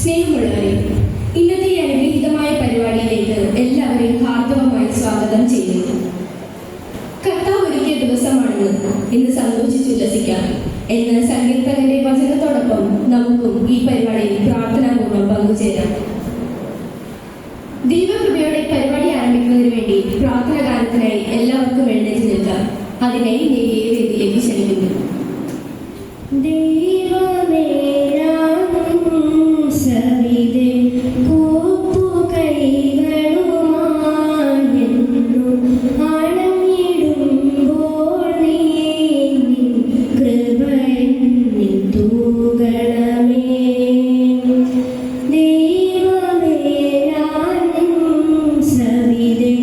സ്നേഹമുള്ളവരെ, ഇന്നത്തെ ഈ അനുഗ്രഹീതമായ പരിപാടിയിലേക്ക് എല്ലാവരെയും ഹാർദവമായി സ്വാഗതം ചെയ്യുന്നു. കർത്താവ് ഒരുക്കിയ ദിവസമാണെന്ന് ഇന്ന് സന്തോഷിച്ചുല്ലസിക്കാം എന്ന സങ്കീർത്തകന്റെ വചനത്തോടൊപ്പം നമുക്കും ഈ പരിപാടിയിൽ പ്രാർത്ഥനാപൂർവ്വം പങ്കുചേരാം. ദൈവകൃപയോടെ പരിപാടി ആരംഭിക്കുന്നതിന് വേണ്ടി പ്രാർത്ഥന ഗാനത്തിനായി എല്ലാവർക്കും എഴുന്നേറ്റ് നിൽക്കാം. അതിനായി വേദിയിലേക്ക് ക്ഷണിക്കുന്നു. ദൈവമേ സവിതേ കൂപ്പു കൈകളുമായെന്നും ആണങ്ങിടുമ്പോൾ നീ കൃപയെന്നിൽ തൂകണമേ. ദൈവമേ സവിതേ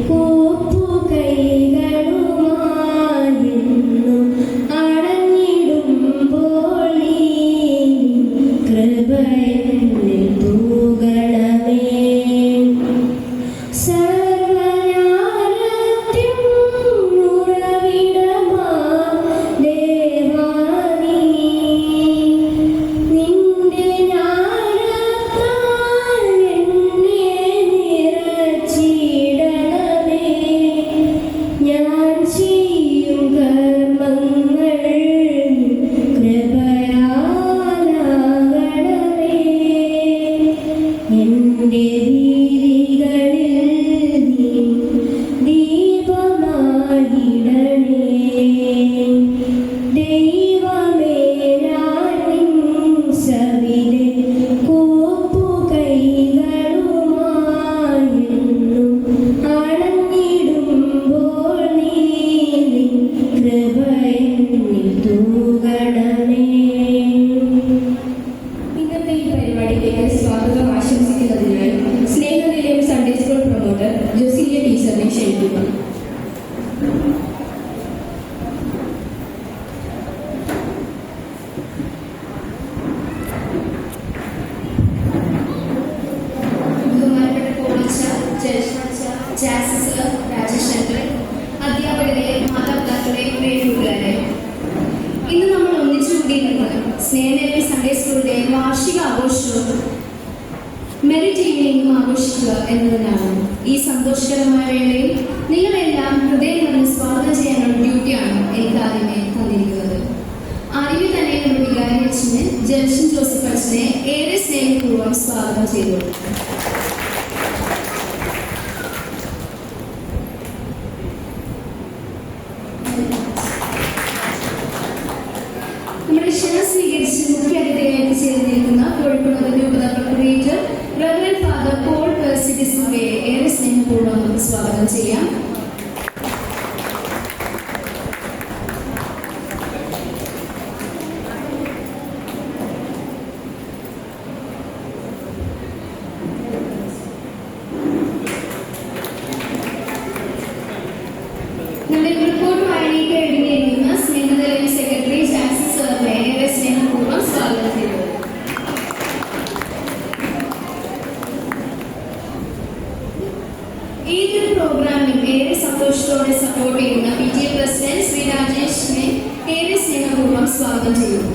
കൂപ്പു കൈകളുമായെന്നും ആണങ്ങിടുമ്പോൾ നീ കൃപയെന്നിൽ തൂകണമേ. സർവ്വജ്ഞാനത്തിൻ ഉറവിടമാം ദേവാ നീ, നിന്റെ ജ്ഞാനത്താൽ എന്നെ നിറച്ചിടണമേ. ഞാൻ ചെയ്യും കർമ്മങ്ങൾ കൃപയാലാകണമേ. എന്റെ വീഥികളിൽ നീ ദീപമായിടണേ. ദൈവമേ ഞാൻ നിൻ സവിതേ കൂപ്പു കൈകളുമായെന്നും ആണങ്ങിടുമ്പോൾ നീ കൃപയെന്നിൽ തൂകണമേ. ഇന്നത്തെ ഈ പരിപാടിയിലേക്ക് സ്വാഗതം ആശംസിക്കുന്നതിനായി സ്നേഹനിലയം സൺഡേ സ്കൂൾ പ്രൊമോട്ടർ ജോസിലിയ ടീച്ചറിനെ ക്ഷണിക്കുന്നു. ബഹുമാനപ്പെട്ട പോളിച്ച, ജാസസ്, രാജശങ്കർ, അധ്യാപകരെ, മാതാപിതാക്കളെ, പ്രിയകൂട്ടുകാരെ, ഇന്ന് നമ്മൾ ഒന്നിച്ചുകൂടിയിരുന്നത് സ്നേഹനിലയം സൺഡേ സ്കൂളിന്റെ വാർഷിക ആഘോഷവും മെറിറ്റ് ഈവനിങ്ങും ആഘോഷിക്കുക എന്നതിനാണ്. ഈ സന്തോഷകരമായ വേളയിൽ നിങ്ങളെല്ലാം ഹൃദയം നിറഞ്ഞ് സ്വാഗതം ചെയ്യാനുള്ള ഡ്യൂട്ടിയാണ് എനിക്ക് ആദ്യമേ തന്നിരിക്കുന്നത്. ആദ്യമേ തന്നെ നമ്മുടെ വികാരി അച്ഛന് ജെൽഷൻ ജോസഫ് അച്ഛനെ ഏറെ സ്നേഹപൂർവ്വം സ്വാഗതം ചെയ്തുകൊള്ളു. നമ്മുടെ ക്ഷണം സ്വീകരിച്ച് മുഖ്യ അതിഥിയായിട്ട് ചേർന്നിരിക്കുന്ന കോഴിക്കോട് രൂപത പ്രൊക്രിയേറ്റർ റവറൻഡ് ഫാദർ പോൾ പെർസി ഡിസൂവയെ ഏറെ സ്നേഹപൂർവ്വം നമുക്ക് സ്വാഗതം ചെയ്യാം. നമ്മുടെ റിപ്പോർട്ട് വായനയ്ക്ക് എഴുതിയിരിക്കുന്ന സ്നേഹനിലയം സെക്രട്ടറി ജാക്സൺ സാറിനെ ഏറെ സ്നേഹപൂർവ്വം സ്വാഗതം ചെയ്തു. ഈയൊരു പ്രോഗ്രാമിൽ ഏറെ സന്തോഷത്തോടെ സപ്പോർട്ട് ചെയ്യുന്ന PTA പ്രസിഡന്റ് ശ്രീ രാജേഷിനെ ഏറെ സ്നേഹപൂർവ്വം സ്വാഗതം ചെയ്യുന്നു.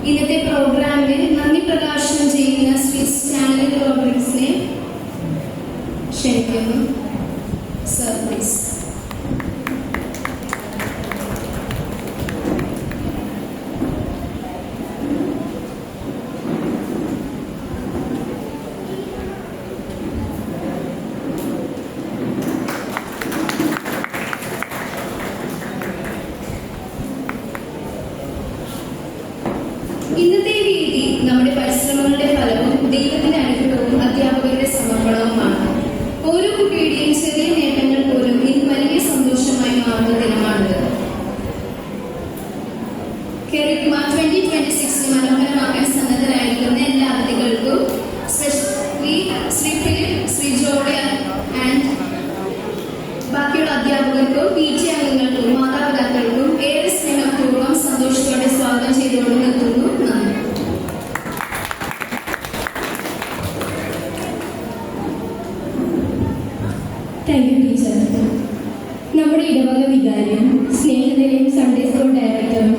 ഇന്നത്തെ പ്രോഗ്രാമിൽ നന്ദി പ്രകാശനം ചെയ്യുന്ന ശ്രീ സ്റ്റാൻലി റോബർട്ട്സിനെ ക്ഷണിക്കുന്നു. Sir please. ഇന്നത്തെ വേദി നമ്മുടെ പരിശ്രമങ്ങളുടെ ഫലവും ദൈവത്തിന്റെ അനുഗ്രഹവും അധ്യാപകരുടെ സമർപ്പണവുമാണ്. ഓരോ കുട്ടിയുടെയും ചെറിയ നേട്ടങ്ങൾ പോലും ഇന്ന് വലിയ സന്തോഷമായി മാറുന്ന ദിനമാണിത്. കെറിക്കുമാർ 2026 മനോഹരമാക്കാൻ സന്നദ്ധരായിരിക്കുന്ന എല്ലാ അതിഥികൾക്കും, specially Shri Philip, Shri Jordia and ബാക്കിയുള്ള അധ്യാപകർക്കും PTA അംഗങ്ങൾക്കും മാതാപിതാക്കൾക്കും ഏറെ സ്നേഹപൂർവ്വം സന്തോഷത്തോടെ സ്വാഗതം ചെയ്തുകൊണ്ട് നിർത്തുന്നു. നന്ദി. Thank you teacher. നമ്മുടെ ഇടവക വികാരിയും സ്നേഹനിലയം സൺഡേ സ്കൂൾ ഡയറക്ടറും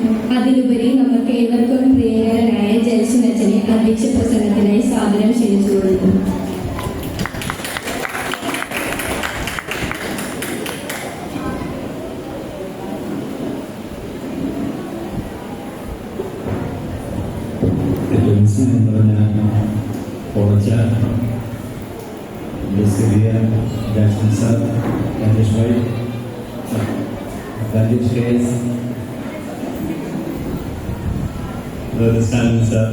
സ്നേഹം നിറഞ്ഞ കോളേജ് ചെറിയ Rajan sir, Rajesh bhai, Rajesh K S, Stalin sir,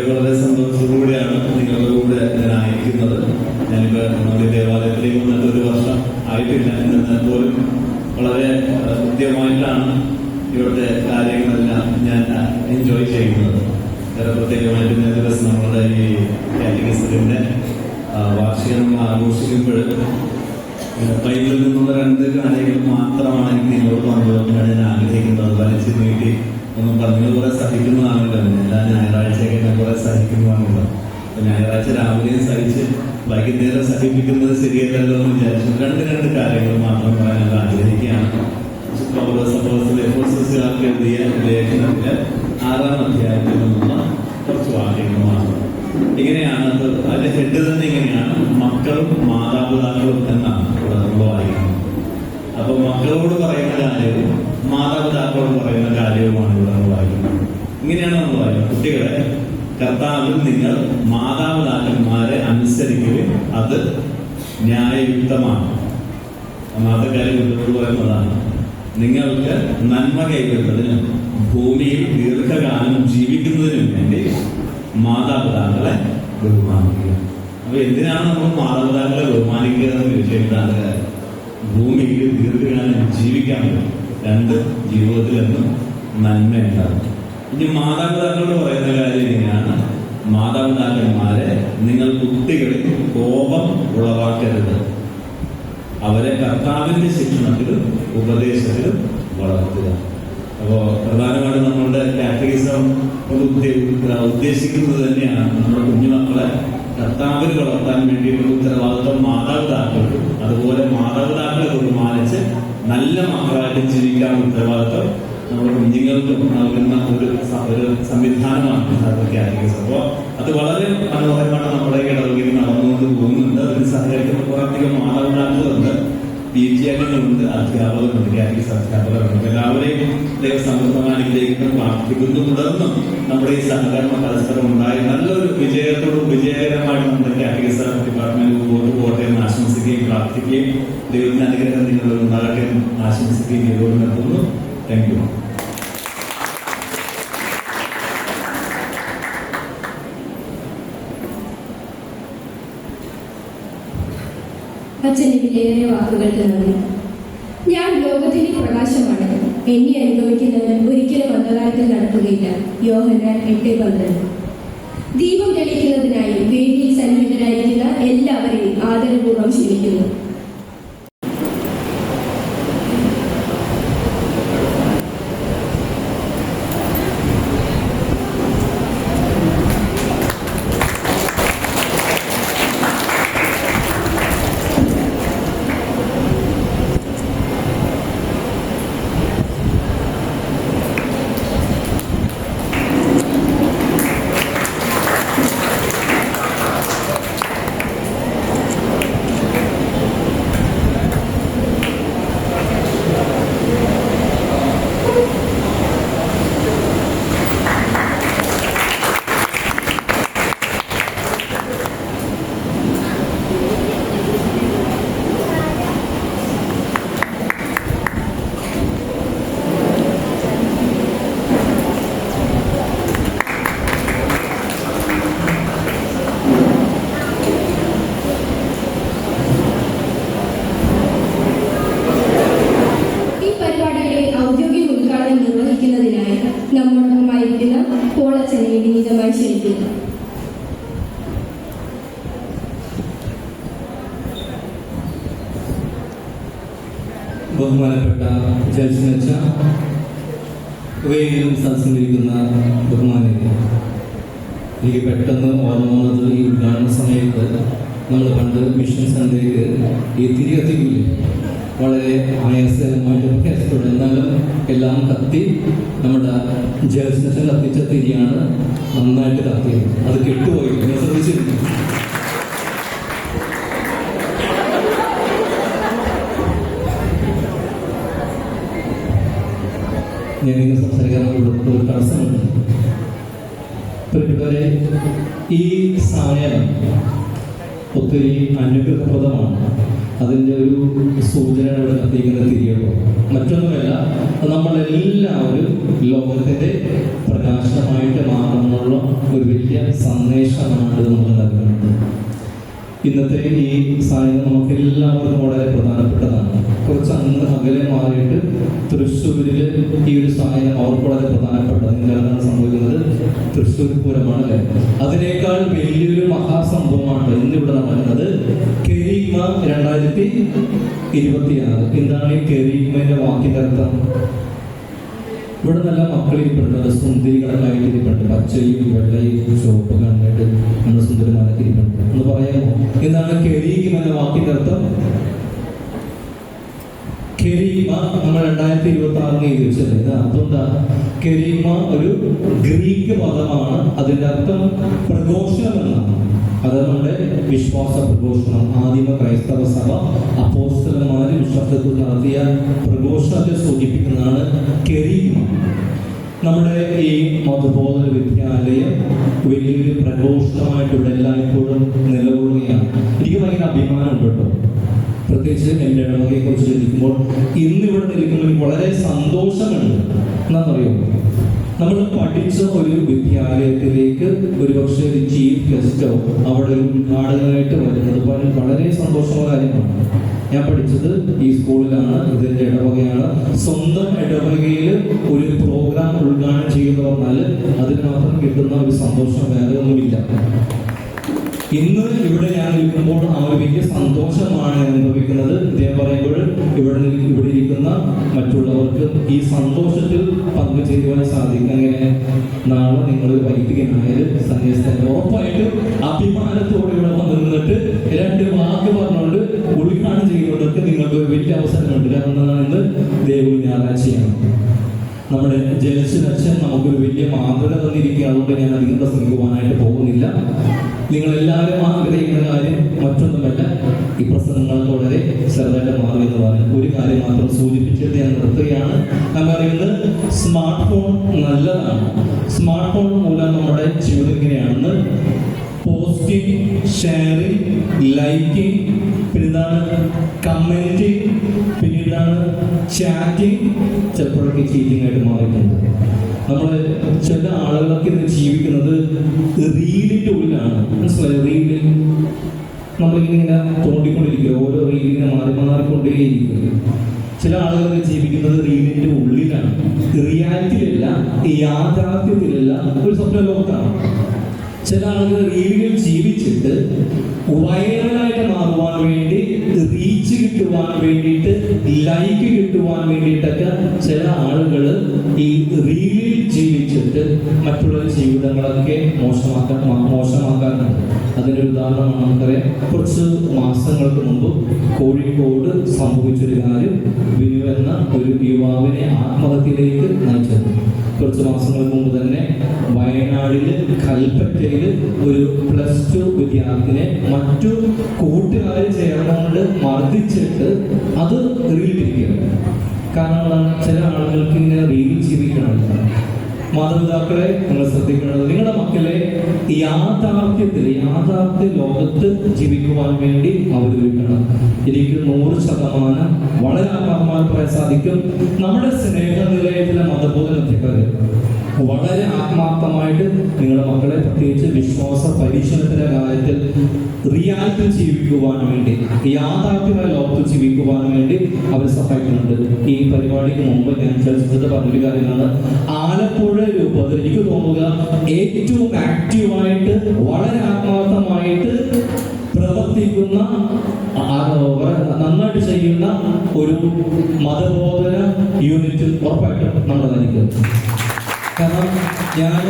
വളരെ സന്തോഷത്തോടുകൂടിയാണ് നിങ്ങളുടെ കൂടെ ഞാൻ അയക്കുന്നത്. ഞാനിപ്പോൾ നമ്മുടെ ദേവാലയത്തിലേക്ക് വന്നിട്ട് 1 വർഷം ആയിട്ടില്ല. എന്നാൽ പോലും വളരെ കൃത്യമായിട്ടാണ് ഇവിടുത്തെ കാര്യങ്ങളെല്ലാം ഞാൻ എൻജോയ് ചെയ്യുന്നത്. വേറെ പ്രത്യേകമായിട്ട് ഇന്നേ ദിവസം നമ്മുടെ ഈ കാറ്റഗിസത്തിന്റെ വാർഷികം നമ്മൾ ആഘോഷിക്കുമ്പോൾ ബൈബിളിൽ നിന്നുള്ള 2 കാര്യങ്ങൾ മാത്രമാണ് എനിക്ക് നിങ്ങളോട് പങ്കുവെക്കാൻ ഞാൻ ആഗ്രഹിക്കുന്നത്. വലിച്ചു നീട്ടി ഒന്നും പറഞ്ഞത് കുറെ സഹിക്കുന്നതാണല്ലോ. എല്ലാ ഞായറാഴ്ചയൊക്കെ ഞാൻ കുറെ സഹിക്കുന്നതാണല്ലോ. അപ്പൊ ഞായറാഴ്ച രാവിലെയും സഹിച്ച് വൈകുന്നേരം സഹിപ്പിക്കുന്നത് ശരിയല്ലല്ലോ എന്ന് വിചാരിച്ചു 2 കാര്യങ്ങൾ മാത്രം പറയാൻ ഞാൻ ആഗ്രഹിക്കുകയാണ്. എഫെസോസുകാർക്ക് എഴുതിയ ലേഖനത്തിലെ 6-ാം അധ്യായത്തിൽ നിന്നുള്ള കുറച്ച് വാക്യങ്ങൾ മാത്രം. ഇങ്ങനെയാണ് അതിന്റെ ഹെഡ് തന്നെ ഇങ്ങനെയാണ്: മക്കളും മാതാപിതാക്കളും എന്നാണ് ഇവിടെ നമ്മൾ വായിക്കുന്നത്. അപ്പൊ മക്കളോട് പറയുന്ന കാര്യവും മാതാപിതാക്കളോട് പറയുന്ന കാര്യവുമാണ് ഇവിടെ നമ്മൾ വായിക്കുന്നത്. ഇങ്ങനെയാണ് നമ്മൾ വായിക്കുന്നത്: കുട്ടികളെ, കർത്താവിൽ നിങ്ങൾ മാതാപിതാക്കന്മാരെ അനുസരിക്കുകയും അത് ന്യായയുക്തമാണ്. ഒന്നാമത്തെ കാര്യം കുട്ടികളോട് പറയുന്നതാണ്. നിങ്ങൾക്ക് നന്മ കൈവരുന്നതിനും ഭൂമിയിൽ ദീർഘകാലം ജീവിക്കുന്നതിനും വേണ്ടി മാതാപിതാക്കളെ ബഹുമാനിക്കുക. അപ്പൊ എന്തിനാണ് നമ്മൾ മാതാപിതാക്കളെ ബഹുമാനിക്കുക എന്ന് ചോദിച്ചാൽ ഭൂമിയിൽ ദീർഘകാലം ജീവിക്കാൻ പറ്റും. 2 ജീവിതത്തിലെന്നും നന്മയുണ്ടാകും. ഇനി മാതാപിതാക്കളോട് പറയുന്ന കാര്യം ഇങ്ങനെയാണ്: മാതാപിതാക്കന്മാരെ നിങ്ങൾ കുട്ടികളിൽ കോപം ഉളവാക്കരുത്. അവരെ കർത്താവിന്റെ ശിക്ഷണത്തിലും ഉപദേശത്തിലും വളർത്തുക. അപ്പോ പ്രധാനമായിട്ടും നമ്മളുടെ കാറ്റഗിസം ഉദ്ദേശിക്കുന്നത് തന്നെയാണ് നമ്മുടെ കുഞ്ഞുമക്കളെ കർത്താവിൽ വളർത്താൻ വേണ്ടിയിട്ടുള്ള ഉത്തരവാദിത്വം മാതാപിതാക്കൾക്കും, അതുപോലെ മാതാപിതാക്കളെ ബഹുമാനിച്ച് നല്ല മക്കളായിട്ട് ജീവിക്കാനുള്ള ഉത്തരവാദിത്വം നമ്മുടെ കുഞ്ഞുങ്ങൾക്കും നൽകുന്ന ഒരു സംവിധാനമാണ് കാറ്റഗിസം. അപ്പോൾ അത് വളരെ മനോഹരമാണ് നമ്മുടെ ഇടവകയിൽ നടന്നുകൊണ്ട് പോകുന്നുണ്ട്. അതിന് സഹകരിക്കുന്ന കുറേയധികം മാതാപിതാക്കളുണ്ട്, PG അംഗങ്ങളുണ്ട്, അധ്യാപകരുണ്ട്, കാറ്റഗിസം അധ്യാപകരുണ്ട്. എല്ലാവരെയും ദൈവസമൃദ്ധമായി അനുഗ്രഹിക്കുന്നു, പ്രാർത്ഥിക്കുന്നു. തുടർന്നും നമ്മുടെ ഈ സഹകരണം പരസ്പരം ഉണ്ടായി നല്ലൊരു വിജയകരമായിട്ട് നമ്മുടെ കാറ്റഗിസം ഡിപ്പാർട്ട്മെന്റ് മുമ്പോട്ട് പോകട്ടെ എന്ന് ആശംസിക്കുകയും പ്രാർത്ഥിക്കുകയും ദൈവത്തിന്റെ അനുഗ്രഹം നിങ്ങളിൽ ഉണ്ടാകട്ടെ എന്ന് ആശംസിക്കുകയും ചെയ്തുകൊണ്ട് നിർത്തുന്നു. Thank you. അച്ഛന്റെ വിലയേറിയ വാക്കുകൾക്ക് നന്ദി. ഞാൻ ലോകത്തിന്റെ പ്രകാശമാണ്, എന്നെ അനുഭവിക്കുന്നവൻ ഒരിക്കലും അന്ധകാരത്തിൽ നടക്കുകയില്ല. യോഹന്നാൻ 8:12. ദീപം തെളിയിക്കുന്നതിനായി വേദിയിൽ സന്നിഹിതരായിരിക്കുന്ന എല്ലാവരെയും ആദരപൂർവ്വം ക്ഷണിക്കുന്നു. ബഹുമാനപ്പെട്ട ജഡ്ജിനച്ച, വേദിയിലും സദസ്സിലിരിക്കുന്ന ബഹുമാനികൾ, എനിക്ക് പെട്ടെന്ന് ഓർമ്മ വന്നത് ഈ ഉദ്ഘാടന സമയത്ത് നമ്മൾ പണ്ട് മിഷൻ സന്ധ്യയ്ക്ക് ഈ തിരി കത്തിക്കൂലേ, വളരെ ആയാസകരമായിട്ട് പ്രയാസപ്പെടും. എന്നാലും എല്ലാം കത്തി നമ്മുടെ ജഡ്ജിനച്ച കത്തിച്ച തിരിയാണ് നന്നായിട്ട് കത്തിയത്. അത് കെട്ടുപോയി, ഞാൻ ശ്രദ്ധിച്ചിരുന്നു. ഞാൻ ഇന്ന് സംസാരിക്കാൻ ഒരു തടസ്സമുണ്ട്. പ്രിയപ്പെട്ടവരെ, ഈ സായനം ഒത്തിരി അനുഗ്രഹപ്രദമാണ്. അതിൻ്റെ ഒരു സൂചന ഇവിടെ എത്തിക്കുന്ന തിരിയപ്പോൾ മറ്റൊന്നുമല്ല, നമ്മളെല്ലാവരും ലോകത്തിൻ്റെ പ്രകാശമായിട്ട് മാറുന്നുള്ള ഒരു വലിയ സന്ദേശമാണ് ഇത് നമുക്ക് നൽകുന്നത്. ഇന്നത്തെ ഈ സായനം നമുക്ക് എല്ലാവർക്കും വളരെ പ്രധാനപ്പെട്ടതാണ്. കുറച്ച് അങ്ങ് അകലെ മാറിയിട്ട് തൃശ്ശൂരിൽ ഈ ഒരു സായനം അവർക്ക് വളരെ പ്രധാനപ്പെട്ടത്. എന്താണ് സംഭവിക്കുന്നത്? തൃശ്ശൂർ പൂരമാണ് അല്ലേ? അതിനേക്കാൾ വലിയൊരു മഹാസംഭവമാണ് ഇന്നിവിടെ നടക്കുന്നത്. കെരീമ 2026. എന്താണ് ഈ കെരീമയുടെ വാക്കിന്റെ അർത്ഥം? ഇവിടെ നല്ല മക്കളിരിപ്പുണ്ട്, സുന്ദരികളായിട്ട് ഇരിപ്പുണ്ട്, പച്ചയും വെള്ളയും ചുവപ്പ് കണ്ടിട്ട് നമ്മൾ സുന്ദരമാരൊക്കെ ഇരിപ്പുണ്ട് എന്ന് പറയാമോ? എന്താണ് കെരീമ എന്ന വാക്കിന്റെ അർത്ഥം? കെരീമ നമ്മൾ 2026 എഴുതി വെച്ചത്. അതെന്താ? കെരീമ ഒരു ഗ്രീക്ക് പദമാണ്. അതിന്റെ അർത്ഥം പ്രഘോഷണം എന്നാണ്. അത് നമ്മുടെ വിശ്വാസ പ്രഘോഷണം. ആദിമ ക്രൈസ്തവ സഭ അപ്പോസ്തലന്മാര് വിശ്വാസത്തിൽ നടത്തിയ പ്രഘോഷണത്തെ സൂചിപ്പിക്കുന്നതാണ് കെരീമ. നമ്മുടെ ഈ മതബോധന വിദ്യാലയം വലിയൊരു പ്രഘോഷണമായിട്ട് ഇവിടെ എല്ലായ്പ്പോഴും നിലകൊള്ളുകയാണ്. എനിക്ക് ഭയങ്കര അഭിമാനമുണ്ട് കേട്ടോ. പ്രത്യേകിച്ച് എൻ്റെ ഇടവകയെ കുറിച്ച് ചിന്തിക്കുമ്പോൾ ഇന്നിവിടെ നിൽക്കുമ്പോൾ എനിക്ക് വളരെ സന്തോഷമുണ്ട്. എന്താണെന്നറിയോ? നമ്മൾ പഠിച്ച ഒരു വിദ്യാലയത്തിലേക്ക് ഒരുപക്ഷെ ഒരു ചീഫ് ഗസ്റ്റോ അവിടെ ഒരു ഉദ്ഘാടകനായിട്ട് വരുന്നത് വളരെ സന്തോഷമുള്ള കാര്യമാണ്. ഞാൻ പഠിച്ചത് ഈ സ്കൂളിലാണ്, ഇതിൻ്റെ ഇടവകയാണ്. സ്വന്തം ഇടവകയിൽ ഒരു പ്രോഗ്രാം ഉദ്ഘാടനം ചെയ്യുന്നു പറഞ്ഞാൽ അതിന് മാത്രം കിട്ടുന്ന ഒരു സന്തോഷം വേറെ ഒന്നുമില്ല. ഇന്ന് ഇവിടെ ഞാൻ നിൽക്കുമ്പോൾ ആ ഒരു വലിയ സന്തോഷമാണ് അനുഭവിക്കുന്നത്. ഇദ്ദേഹം പറയുമ്പോൾ ഇവിടെ ഇരിക്കുന്ന മറ്റുള്ളവർക്ക് ഈ സന്തോഷത്തിൽ പങ്കുചേരുവാൻ സാധിക്കും. അങ്ങനെ നാളെ നിങ്ങൾ വൈദികനായാലും സന്യാസിയായാലും ഉറപ്പായിട്ടും അഭിമാനത്തോടെ ഇവിടെ വന്നു നിന്നിട്ട് 2 വാക്ക് പറഞ്ഞുകൊണ്ട് ഉദ്ഘാടനം ചെയ്യുന്നവർക്ക് നിങ്ങൾക്ക് ഒരു വലിയ അവസരമുണ്ട്. കാരണം ഇന്ന് ദേവി ഞായറാഴ്ചയാണ്. നമ്മുടെ ജലസ്യൻ നമുക്കൊരു വലിയ മാതൃക തന്നിരിക്കുക. അതുകൊണ്ട് ഞാൻ അധികം പ്രസംഗിക്കുവാനായിട്ട് പോകുന്നില്ല. നിങ്ങളെല്ലാവരും ആഗ്രഹിക്കുന്ന കാര്യം മറ്റൊന്നുമല്ല, ഈ പ്രസംഗങ്ങൾക്ക് വളരെ ചെറുതായിട്ട് മാറുന്നതാണ്. ഒരു കാര്യം മാത്രം സൂചിപ്പിച്ചിട്ട് ഞാൻ നിർത്തുകയാണ്. നമ്മൾ പറയുന്നത് സ്മാർട്ട് ഫോൺ നല്ലതാണ്. സ്മാർട്ട് ഫോൺ മൂലം നമ്മുടെ ജീവിതം എങ്ങനെയാണെന്ന് പോസ്റ്റിംഗ്, ഷെയറിംഗ്, ലൈക്കിംഗ്, പിന്നെന്താണ് കമന്റിങ്, പിന്നീടാണ് ചാറ്റിംഗ്, ചിലപ്പോഴൊക്കെ ചീറ്റിംഗ് ആയിട്ട് മാറിയിട്ടുണ്ട്. നമ്മൾ ചില ആളുകളൊക്കെ ഇന്ന് ജീവിക്കുന്നത് റീലിൻ്റെ ഉള്ളിലാണ്. മനസ്സിലായോ? റീലിൽ നമ്മളിങ്ങനെ തോണ്ടിക്കൊണ്ടിരിക്കുക, ഓരോ റീലിങ്ങനെ മാറിക്കൊണ്ടേയിരിക്കുക. ചില ആളുകൾ ജീവിക്കുന്നത് റീലിൻ്റെ ഉള്ളിലാണ്, റിയാലിറ്റിയിലല്ല, യാഥാർത്ഥ്യത്തിലല്ല, ഒരു സ്വപ്ന ലോകത്താണ്. ചില ആളുകൾ റീലിൽ ജീവിച്ചിട്ട് വൈറലായിട്ട് മാറുവാൻ വേണ്ടി, റീച്ച് കിട്ടുവാൻ വേണ്ടിയിട്ട്, ലൈക്ക് കിട്ടുവാൻ വേണ്ടിയിട്ടൊക്കെ ചില ആളുകൾ ഈ റീലിൽ ജീവിച്ചിട്ട് മറ്റുള്ള ജീവിതങ്ങളൊക്കെ മോശമാക്കാറുണ്ട്. അതിനൊരു ഉദാഹരണമാണ് നമുക്കറിയാം. കുറച്ച് മാസങ്ങൾക്ക് മുമ്പ് കോഴിക്കോട് സംഭവിച്ചൊരു കാര്യം വിനു എന്ന ഒരു യുവാവിനെ ആത്മഹത്യയിലേക്ക് നയിച്ചത്. കുറച്ച് മാസങ്ങൾക്ക് മുമ്പ് തന്നെ വയനാടില് കൽപ്പറ്റയിൽ ഒരു +2 വിദ്യാർത്ഥിനെ മറ്റു കൂട്ടുകാർ ചേർന്നുകൊണ്ട് മർദ്ദിച്ചിട്ട് അത് റീലിരിക്കുകയാണ്. കാരണം ചില ആളുകൾക്ക് ഇങ്ങനെ റീലിൽ ജീവിക്കണം. മാതാപിതാക്കളെ നിങ്ങൾ ശ്രദ്ധിക്കേണ്ടത്, നിങ്ങളുടെ മക്കളെ യാഥാർത്ഥ്യ ലോകത്ത് ജീവിക്കുവാൻ വേണ്ടി അവതരിക്കണം. എനിക്ക് 100% വളരെ ആത്മാർത്ഥമായി പറയാൻ സാധിക്കും. നമ്മുടെ സ്നേഹനിലയത്തിലെ മതബോധനത്തിക്കാര് വളരെ ആത്മാർത്ഥമായിട്ട് നിങ്ങളുടെ മക്കളെ പ്രത്യേകിച്ച് വിശ്വാസ പരീക്ഷണത്തിന്റെ കാര്യത്തിൽ റിയാലിറ്റി ജീവിക്കുവാൻ വേണ്ടി, യാഥാർത്ഥ്യമായ ലോകത്ത് ജീവിക്കുവാൻ വേണ്ടി അവർ സഹായിക്കുന്നുണ്ട്. ഈ പരിപാടിക്ക് മുമ്പ് ഞാൻ ചർച്ചിച്ചത് പറഞ്ഞൊരു കാര്യമാണ്, ആലപ്പുഴ രൂപത്തിൽ എനിക്ക് തോന്നുക ഏറ്റവും ആക്റ്റീവായിട്ട് വളരെ ആത്മാർത്ഥമായിട്ട് പ്രവർത്തിക്കുന്ന, നന്നായിട്ട് ചെയ്യുന്ന ഒരു മതബോധന യൂണിറ്റ് ഉറപ്പായിട്ടും നമ്മുടെ നൽകുന്നത്. കാരണം ഞാൻ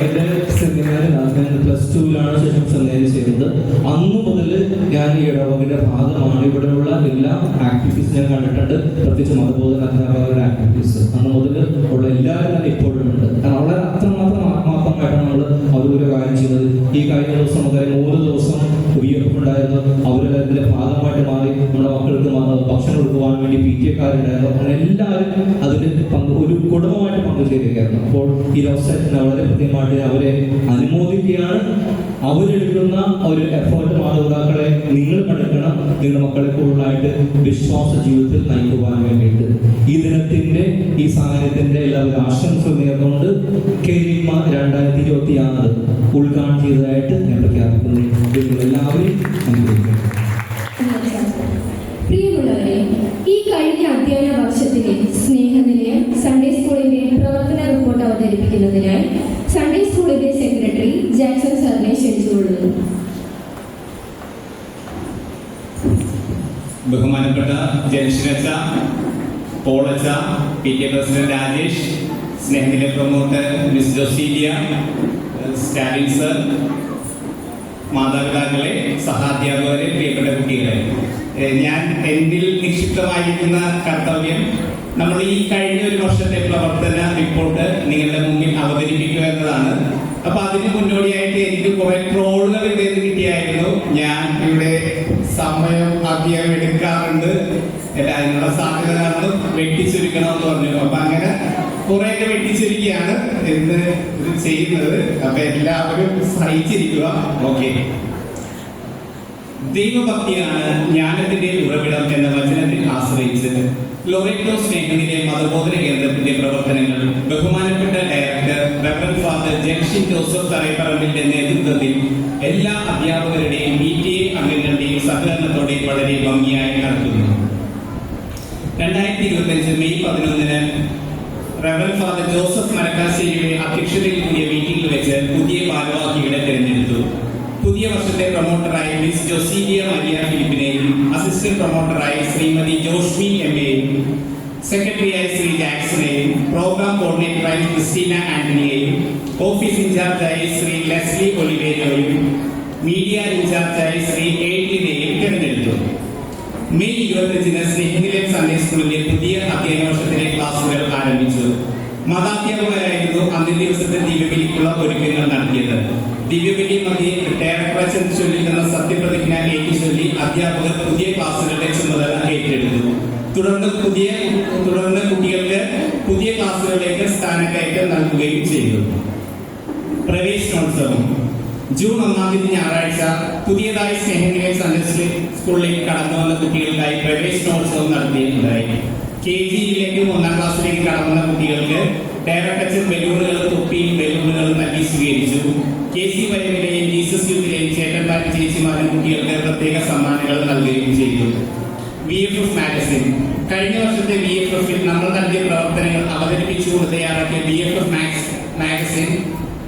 എൻ്റെ സെമിനാറിലാണ്, ഞാൻ +2-ലാണ് ശേഷം സെമിനാർ ചെയ്തത്. അന്ന് മുതൽ ഞാൻ ഈ ഇടവകയുടെ ഭാഗമാണ്. ഇവിടെയുള്ള എല്ലാ ആക്ടിവിറ്റീസ് ഞാൻ കണ്ടിട്ടുണ്ട്, പ്രത്യേകിച്ച് മതബോധന അധ്യാപകരുടെ ആക്ടിവിറ്റീസ്. അന്ന് മുതൽ ഉള്ള എല്ലാവരും തന്നെ ഇപ്പോഴും ഉണ്ട്. കാരണം വളരെ അത്രമാത്രം ആത്മാർത്ഥമായിട്ടാണ് നമ്മൾ അവരൊരു കാര്യം ചെയ്യുന്നത്. ഈ കഴിഞ്ഞ ദിവസം മുതൽ 3 ദിവസം വിയർപ്പുണ്ടായിരുന്നു. അവരതിൻ്റെ ഭാഗമായിട്ട് മാറി. നമ്മുടെ മക്കൾക്ക് ഭക്ഷണം കൊടുക്കുവാൻ വേണ്ടി PTA-ക്കാരുണ്ടായിരുന്നു. അങ്ങനെ എല്ലാവരും അതിന് ഒരു കുടുംബമായിട്ട് നമുക്ക് ചെയ്തിരിക്കുന്നത്. അപ്പോൾ ഈ റോസറ്റിനെ വളരെ കൃത്യമായിട്ട് അവരെ അനുമോദിക്കുകയാണ്. അവരെടുക്കുന്ന ഒരു എഫേർട്ട് മാതാപിതാക്കളെ നിങ്ങൾ കണ്ടെത്തണം, നിങ്ങളുടെ മക്കളെ കൂടുതലായിട്ട് വിശ്വാസ ജീവിതത്തിൽ നയിക്കുവാൻ വേണ്ടിയിട്ട്. ഈ ദിനത്തിന്റെ ഈ സാഹചര്യത്തിന്റെ എല്ലാവരും ആശംസകൾ നേർന്നുകൊണ്ട് കേരള 2026 ഉദ്ഘാടനം ചെയ്തതായിട്ട് ഞാൻ പ്രഖ്യാപിക്കുന്നു. എല്ലാവരെയും അനുഗ്രഹിക്കുന്നു. പ്രിയമുള്ളവരെ, ഈ കഴിഞ്ഞ അധ്യയന വർഷത്തിലെ സ്നേഹനിലയം സൺഡേ സ്കൂളിന്റെ പ്രവർത്തന റിപ്പോർട്ട് അവതരിപ്പിക്കുന്നതിനായി സൺഡേ സ്കൂളിന്റെ സെക്രട്ടറി ജാക്സൺ സാറിനെ ക്ഷണിച്ചുകൊള്ളുന്നു. ബഹുമാനപ്പെട്ട ജംഗ്ഷനച്ച, പോളച്ച, PTA president Rajesh, Snehanilaya promoter miss Joselia, Stalin sir, മാതാപിതാക്കളെ, സഹാധ്യാപകരെ, പ്രിയപ്പെട്ട കുട്ടികളെ, ഞാൻ എന്നിൽ നിക്ഷിപ്തമായിരിക്കുന്ന കർത്തവ്യം നമ്മൾ ഈ കഴിഞ്ഞ ഒരു വർഷത്തെ പ്രവർത്തന റിപ്പോർട്ട് നിങ്ങളുടെ മുന്നിൽ അവതരിപ്പിക്കുക എന്നതാണ്. അപ്പൊ അതിന് മുന്നോടിയായിട്ട് എനിക്ക് കുറെ ട്രോളുകൾ ഇടയിൽ കിട്ടിയായിരുന്നു. ഞാൻ ഇവിടെ സമയം അധികം എടുക്കാറുണ്ട്, അതിനുള്ള സാധ്യത കാരണം വെട്ടിച്ചുരുക്കണമെന്ന് പറഞ്ഞു. അപ്പൊ അങ്ങനെ കുറെയൊക്കെ വെട്ടിച്ചുരുക്കിയാണ് ഇന്ന് ഇത് ചെയ്യുന്നത്. അപ്പൊ എല്ലാവരും സഹിച്ചിരിക്കുക. ഓക്കെ. ദൈവഭക്തിയാണ് ജ്ഞാനത്തിന്റെ ഉറവിടം എന്ന വചനത്തിൽ ആശ്രയിച്ച് ലോറെറ്റോ സ്നേഹനിലയം മതബോധന കേന്ദ്രത്തിന്റെ പ്രവർത്തനങ്ങൾ ബഹുമാനപ്പെട്ട ഡയറക്ടർ റെവറൻഡ് ഫാദർ ജംഗ്ഷൻ ജോസഫ് തറൈപ്പറമ്പിന്റെ നേതൃത്വത്തിൽ എല്ലാ അധ്യാപകരുടെയും PTA അംഗങ്ങളുടെയും സഹകരണത്തോടെ വളരെ ഭംഗിയായി നടത്തുന്നു. 2025 മെയ് 11 റെവറൻഡ് ഫാദർ ജോസഫ് മരക്കാശ്ശേരിയുടെ അധ്യക്ഷതയിൽ കൂടിയ മീറ്റിംഗിൽ വെച്ച് പുതിയ ഭാരവാഹികളെ തിരഞ്ഞെടുത്തു. പുതിയ വർഷത്തെ പ്രൊമോട്ടറായി മിസ് ജോസീലിയ മരിയ ഫിലിപ്പിനെയും അസിസ്റ്റന്റ് പ്രൊമോട്ടറായി ശ്രീമതി ജോഷ്മി MAയെയും സെക്രട്ടറിയായി ശ്രീ ജാക്സനെയും പ്രോഗ്രാം കോർഡിനേറ്ററായി ക്രിസ്റ്റീന ആന്റണിയെയും ഓഫീസ് ഇൻചാർജായി ശ്രീ ലെസ്ലി ഒലിവേരയോയും മീഡിയ ഇൻചാർജായി ശ്രീ എയ്റ്റ്ലിനെയും തിരഞ്ഞെടുത്തു. മെയ് 25 സ്നേഹനിലയം സൺഡേ സ്കൂളിലെ പുതിയ അധ്യയന വർഷത്തിലെ ക്ലാസുകൾ ആരംഭിച്ചു. മതാധ്യാപകരായിരുന്നു അന്നേ ദിവസത്തെ ദിവ്യബലിക്കുള്ള ഒരുക്കങ്ങൾ നടത്തിയത്. ദിവ്യബലി മധ്യേ ഡയറക്ടറേറ്റ് ചൊല്ലിക്കുന്ന സത്യപ്രതിജ്ഞ ഏറ്റുചൊല്ലി അധ്യാപകർ പുതിയ ക്ലാസുകളുടെ ചുമതല ഏറ്റെടുത്തു. തുടർന്ന് കുട്ടികൾക്ക് പുതിയ ക്ലാസുകളിലേക്ക് സ്ഥാനക്കയറ്റം നൽകുകയും ചെയ്തു. പ്രവേശനോത്സവം ജൂൺ 1 ഞായറാഴ്ച പുതിയതായി സ്നേഹനിലയം സൺഡേ സ്കൂളിലേക്ക് കടന്നു വന്ന കുട്ടികൾക്കായി പ്രവേശനോത്സവം നടത്തിയിട്ടുണ്ടായി. KG-യിലേക്കും 1ാം ക്ലാസ്സിലേക്ക് കടന്നുവന്ന കുട്ടികൾക്ക് ഡയറക്ടർ ബലൂണുകളും തൊപ്പിയും ബലൂണുകളും നൽകി സ്വീകരിച്ചു. KC വരവിലെയും ജീസസ് യൂത്തിലെയും ചേട്ടന്മാരും ചേച്ചിമാരും കുട്ടികൾക്ക് പ്രത്യേക സമ്മാനങ്ങൾ നൽകുകയും ചെയ്തു. VFF മാഗസിൻ കഴിഞ്ഞ വർഷത്തെ VFF-ൽ നമ്മൾ നടത്തിയ പ്രവർത്തനങ്ങൾ അവതരിപ്പിച്ചുകൊണ്ട് തയ്യാറാക്കിയ VFF മാഗസിൻ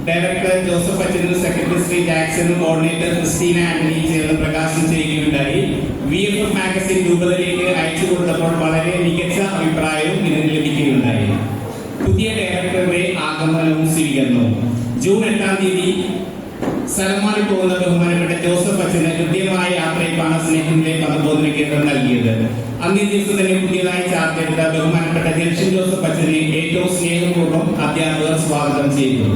ഡയറക്ടർ ജോസഫ് അച്ഛനും സെക്രട്ടറി ശ്രീ ജാക്സനും കോർഡിനേറ്റർ ക്രിസ്റ്റീന ആന്റണിയും ചേർന്ന് പ്രകാശനം ചെയ്യുകയുണ്ടായി. VFF മാഗസിൻ രൂപതയിലേക്ക് അയച്ചു കൊടുത്തപ്പോൾ വളരെ മികച്ച അഭിപ്രായവും ഇതിന് ലഭിക്കുകയുണ്ടായി. പുതിയ ഡയറക്ടറുടെ ആഗമനവും സ്വീകരണവും ജൂൺ 8 സ്ഥലം മാറി പോകുന്ന ബഹുമാനപ്പെട്ട ജോസഫ് അച്ഛന് കൃത്യമായ യാത്രയ്ക്കാണ് സ്നേഹനിലയം മതബോധന കേന്ദ്രം നൽകിയത്. അന്നേ ദിവസം തന്നെ പുതിയതായി ചാർജ് എടുത്ത ബഹുമാനപ്പെട്ട ജംഗ്ഷൻ ജോസഫ് അച്ഛനെ ഏറ്റവും സ്നേഹപൂർവ്വം അധ്യാപകർ സ്വാഗതം ചെയ്തു.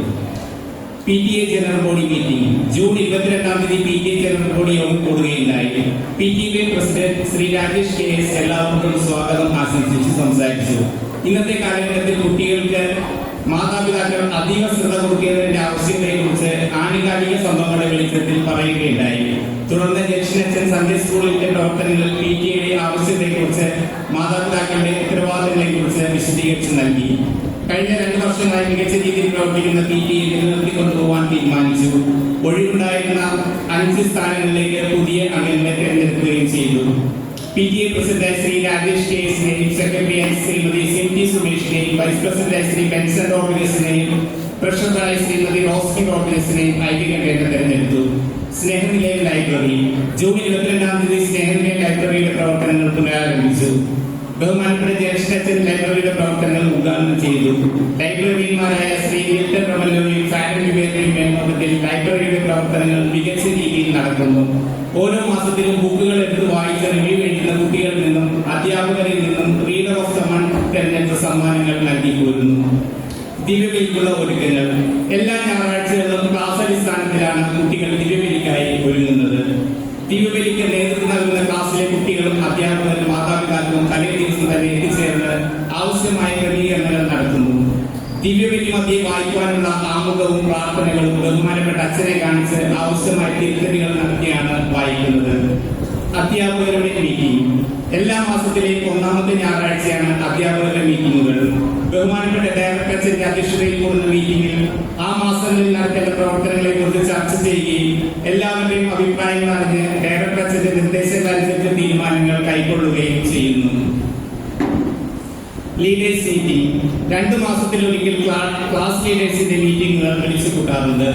PTA general body meeting June 22 PTA general body യോഗം കൂടുകയുണ്ടായി. PTA president Shri Rajesh KS എല്ലാവർക്കും സ്വാഗതം ആശംസിച്ച് സംസാരിച്ചു. ഇന്നത്തെ കാലഘട്ടത്തിൽ കുട്ടികൾക്ക് മാതാപിതാക്കൾ അതീവ ശ്രദ്ധ കൊടുക്കേണ്ടതിന്റെ ആവശ്യകതയെക്കുറിച്ച് ആനുകാലിക സംഭവങ്ങളുടെ വെളിച്ചത്തിൽ പറയുകയുണ്ടായി. തുടർന്ന് ജംഗ്ഷനച്ഛൻ സൺഡേ സ്കൂളിന്റെ പ്രവർത്തനങ്ങളിൽ PTA ആവശ്യകതയെക്കുറിച്ച് മാതാപിതാക്കളുടെ ഉത്തരവാദിത്തങ്ങളെക്കുറിച്ച് വിശദീകരിച്ച് നൽകി. കഴിഞ്ഞ 2 വർഷങ്ങളായി മികച്ച രീതിയിൽ പ്രവർത്തിക്കുന്ന PTA നിലനിർത്തിക്കൊണ്ടുപോകാൻ തീരുമാനിച്ചു. ഒഴിവുണ്ടായിരുന്ന 5 സ്ഥാനങ്ങളിലേക്ക് പുതിയ അംഗങ്ങളെ തിരഞ്ഞെടുക്കുകയും ചെയ്തു. PTA പ്രസിഡന്റായി ശ്രീ രാജേഷ് KS-നെയും സെക്രട്ടറിയായി ശ്രീമതി സിംറ്റി സുമേഷിനെയും വൈസ് പ്രസിഡന്റായി ശ്രീ ബെൻസൺ റോഡ്രിഗസിനെയും ട്രഷററായി ശ്രീമതി റോസ്മി റോഡ്രിഗസിനെയും ഐക്യകണ്ഠേന തെരഞ്ഞെടുത്തു. സ്നേഹനിലയം ലൈബ്രറി ജൂൺ 22 സ്നേഹനിലയം ലൈബ്രറിയുടെ പ്രവർത്തനങ്ങൾ പുനരാരംഭിച്ചു. ബഹുമാനപ്പെട്ട ജ്യേഷ്ഠൻ ലൈബ്രറിയുടെ പ്രവർത്തനങ്ങൾ ഉദ്ഘാടനം ചെയ്തു. ലൈബ്രറിയന്മാരായ ശ്രീ വിൽട്ടൻ റമലോയും ഫാരൻ വിവേകയും മേൽനോട്ടത്തിൽ ലൈബ്രറിയുടെ പ്രവർത്തനങ്ങൾ മികച്ച രീതിയിൽ നടക്കുന്നു. ഓരോ മാസത്തിലും ബുക്കുകൾ എടുത്ത് വായിച്ച റിവ്യൂ എഴുതുന്ന കുട്ടികളിൽ നിന്നും അധ്യാപകരിൽ നിന്നും റീഡർ ഓഫ് ദ മന്ത് തെരഞ്ഞെടുത്ത സമ്മാനങ്ങൾ നൽകി പോരുന്നു. ദിവ്യബലിക്കുള്ള ഒരുക്കങ്ങൾ എല്ലാ ഞായറാഴ്ചകളിലും ക്ലാസ് അടിസ്ഥാനത്തിലാണ് കുട്ടികൾ ദിവ്യബലിക്കായി ഒരുങ്ങുന്നത്. ദിവ്യബലിക്ക് നേതൃത്വം നൽകുന്ന ക്ലാസ്സിലെ കുട്ടികളും അധ്യാപകരും മാതാപിതാക്കളും തലേ ദിവസം തന്നെ എത്തിച്ചേർന്ന് ആവശ്യമായ ക്രമീകരണങ്ങൾ നടത്തുന്നു. ദിവ്യബലി മധ്യേ വായിക്കുവാനുള്ള ആമുഖവും പ്രാർത്ഥനകളും ബഹുമാനപ്പെട്ട അച്ഛനെ കാണിച്ച് ആവശ്യമായ തിരുത്തലുകൾ നടത്തിയാണ് വായിക്കുന്നത്. അധ്യാപകരുടെ മീറ്റിംഗ് എല്ലാ മാസത്തിലെയും 1ാമത്തെ ഞായറാഴ്ചയാണ് അധ്യാപകരുടെ മീറ്റിംഗുകൾ. ബഹുമാനപ്പെട്ട ഡയറക്ടർ അച്ഛന്റെ അധ്യക്ഷതയിൽ കൂടുന്ന മീറ്റിംഗിൽ ആ മാസങ്ങളിൽ നടത്തേണ്ട പ്രവർത്തനങ്ങളെ കുറിച്ച് ചർച്ച ചെയ്യുകയും എല്ലാവരുടെയും അഭിപ്രായങ്ങൾ അറിഞ്ഞ് ഡയറക്ടർ അച്ഛന്റെ നിർദ്ദേശങ്ങളനുസരിച്ച് തീരുമാനങ്ങൾ കൈക്കൊള്ളുകയും ചെയ്യുന്നു. ലീഡേഴ്സ് മീറ്റിംഗ് 2 മാസത്തിലൊരിക്കൽ ക്ലാസ് ലീഡേഴ്സിന്റെ മീറ്റിംഗുകൾ വിളിച്ചു കൂട്ടാറുണ്ട്.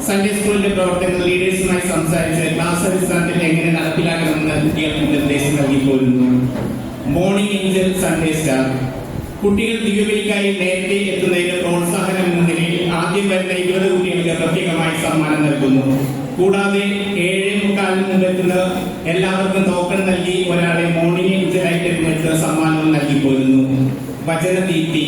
സൺഡേ സ്കൂളിന്റെ പ്രവർത്തനങ്ങൾ ലീഡേഴ്സുമായി സംസാരിച്ച് ക്ലാസ് അടിസ്ഥാനത്തിൽ എങ്ങനെ നടപ്പിലാക്കണമെന്ന് കുട്ടികൾക്ക് നിർദ്ദേശം നൽകിപ്പോരുന്നു. മോർണിംഗ് ഏഞ്ചൽ സൺഡേ സ്റ്റാർ കുട്ടികൾ ദിവ്യബലിക്കായി നേരത്തെ എത്തുന്നതിന് പ്രോത്സാഹനം എന്ന നിലയിൽ ആദ്യം വരുന്ന 20 കുട്ടികൾക്ക് പ്രത്യേകമായി സമ്മാനം നൽകുന്നു. കൂടാതെ 7:45 മുമ്പ് എത്തുന്ന എല്ലാവർക്കും ടോക്കൺ നൽകി ഒരാളെ മോർണിംഗ് ഏഞ്ചലായി തിരഞ്ഞെടുത്ത് സമ്മാനവും നൽകിപ്പോരുന്നു. വചന ദീപ്തി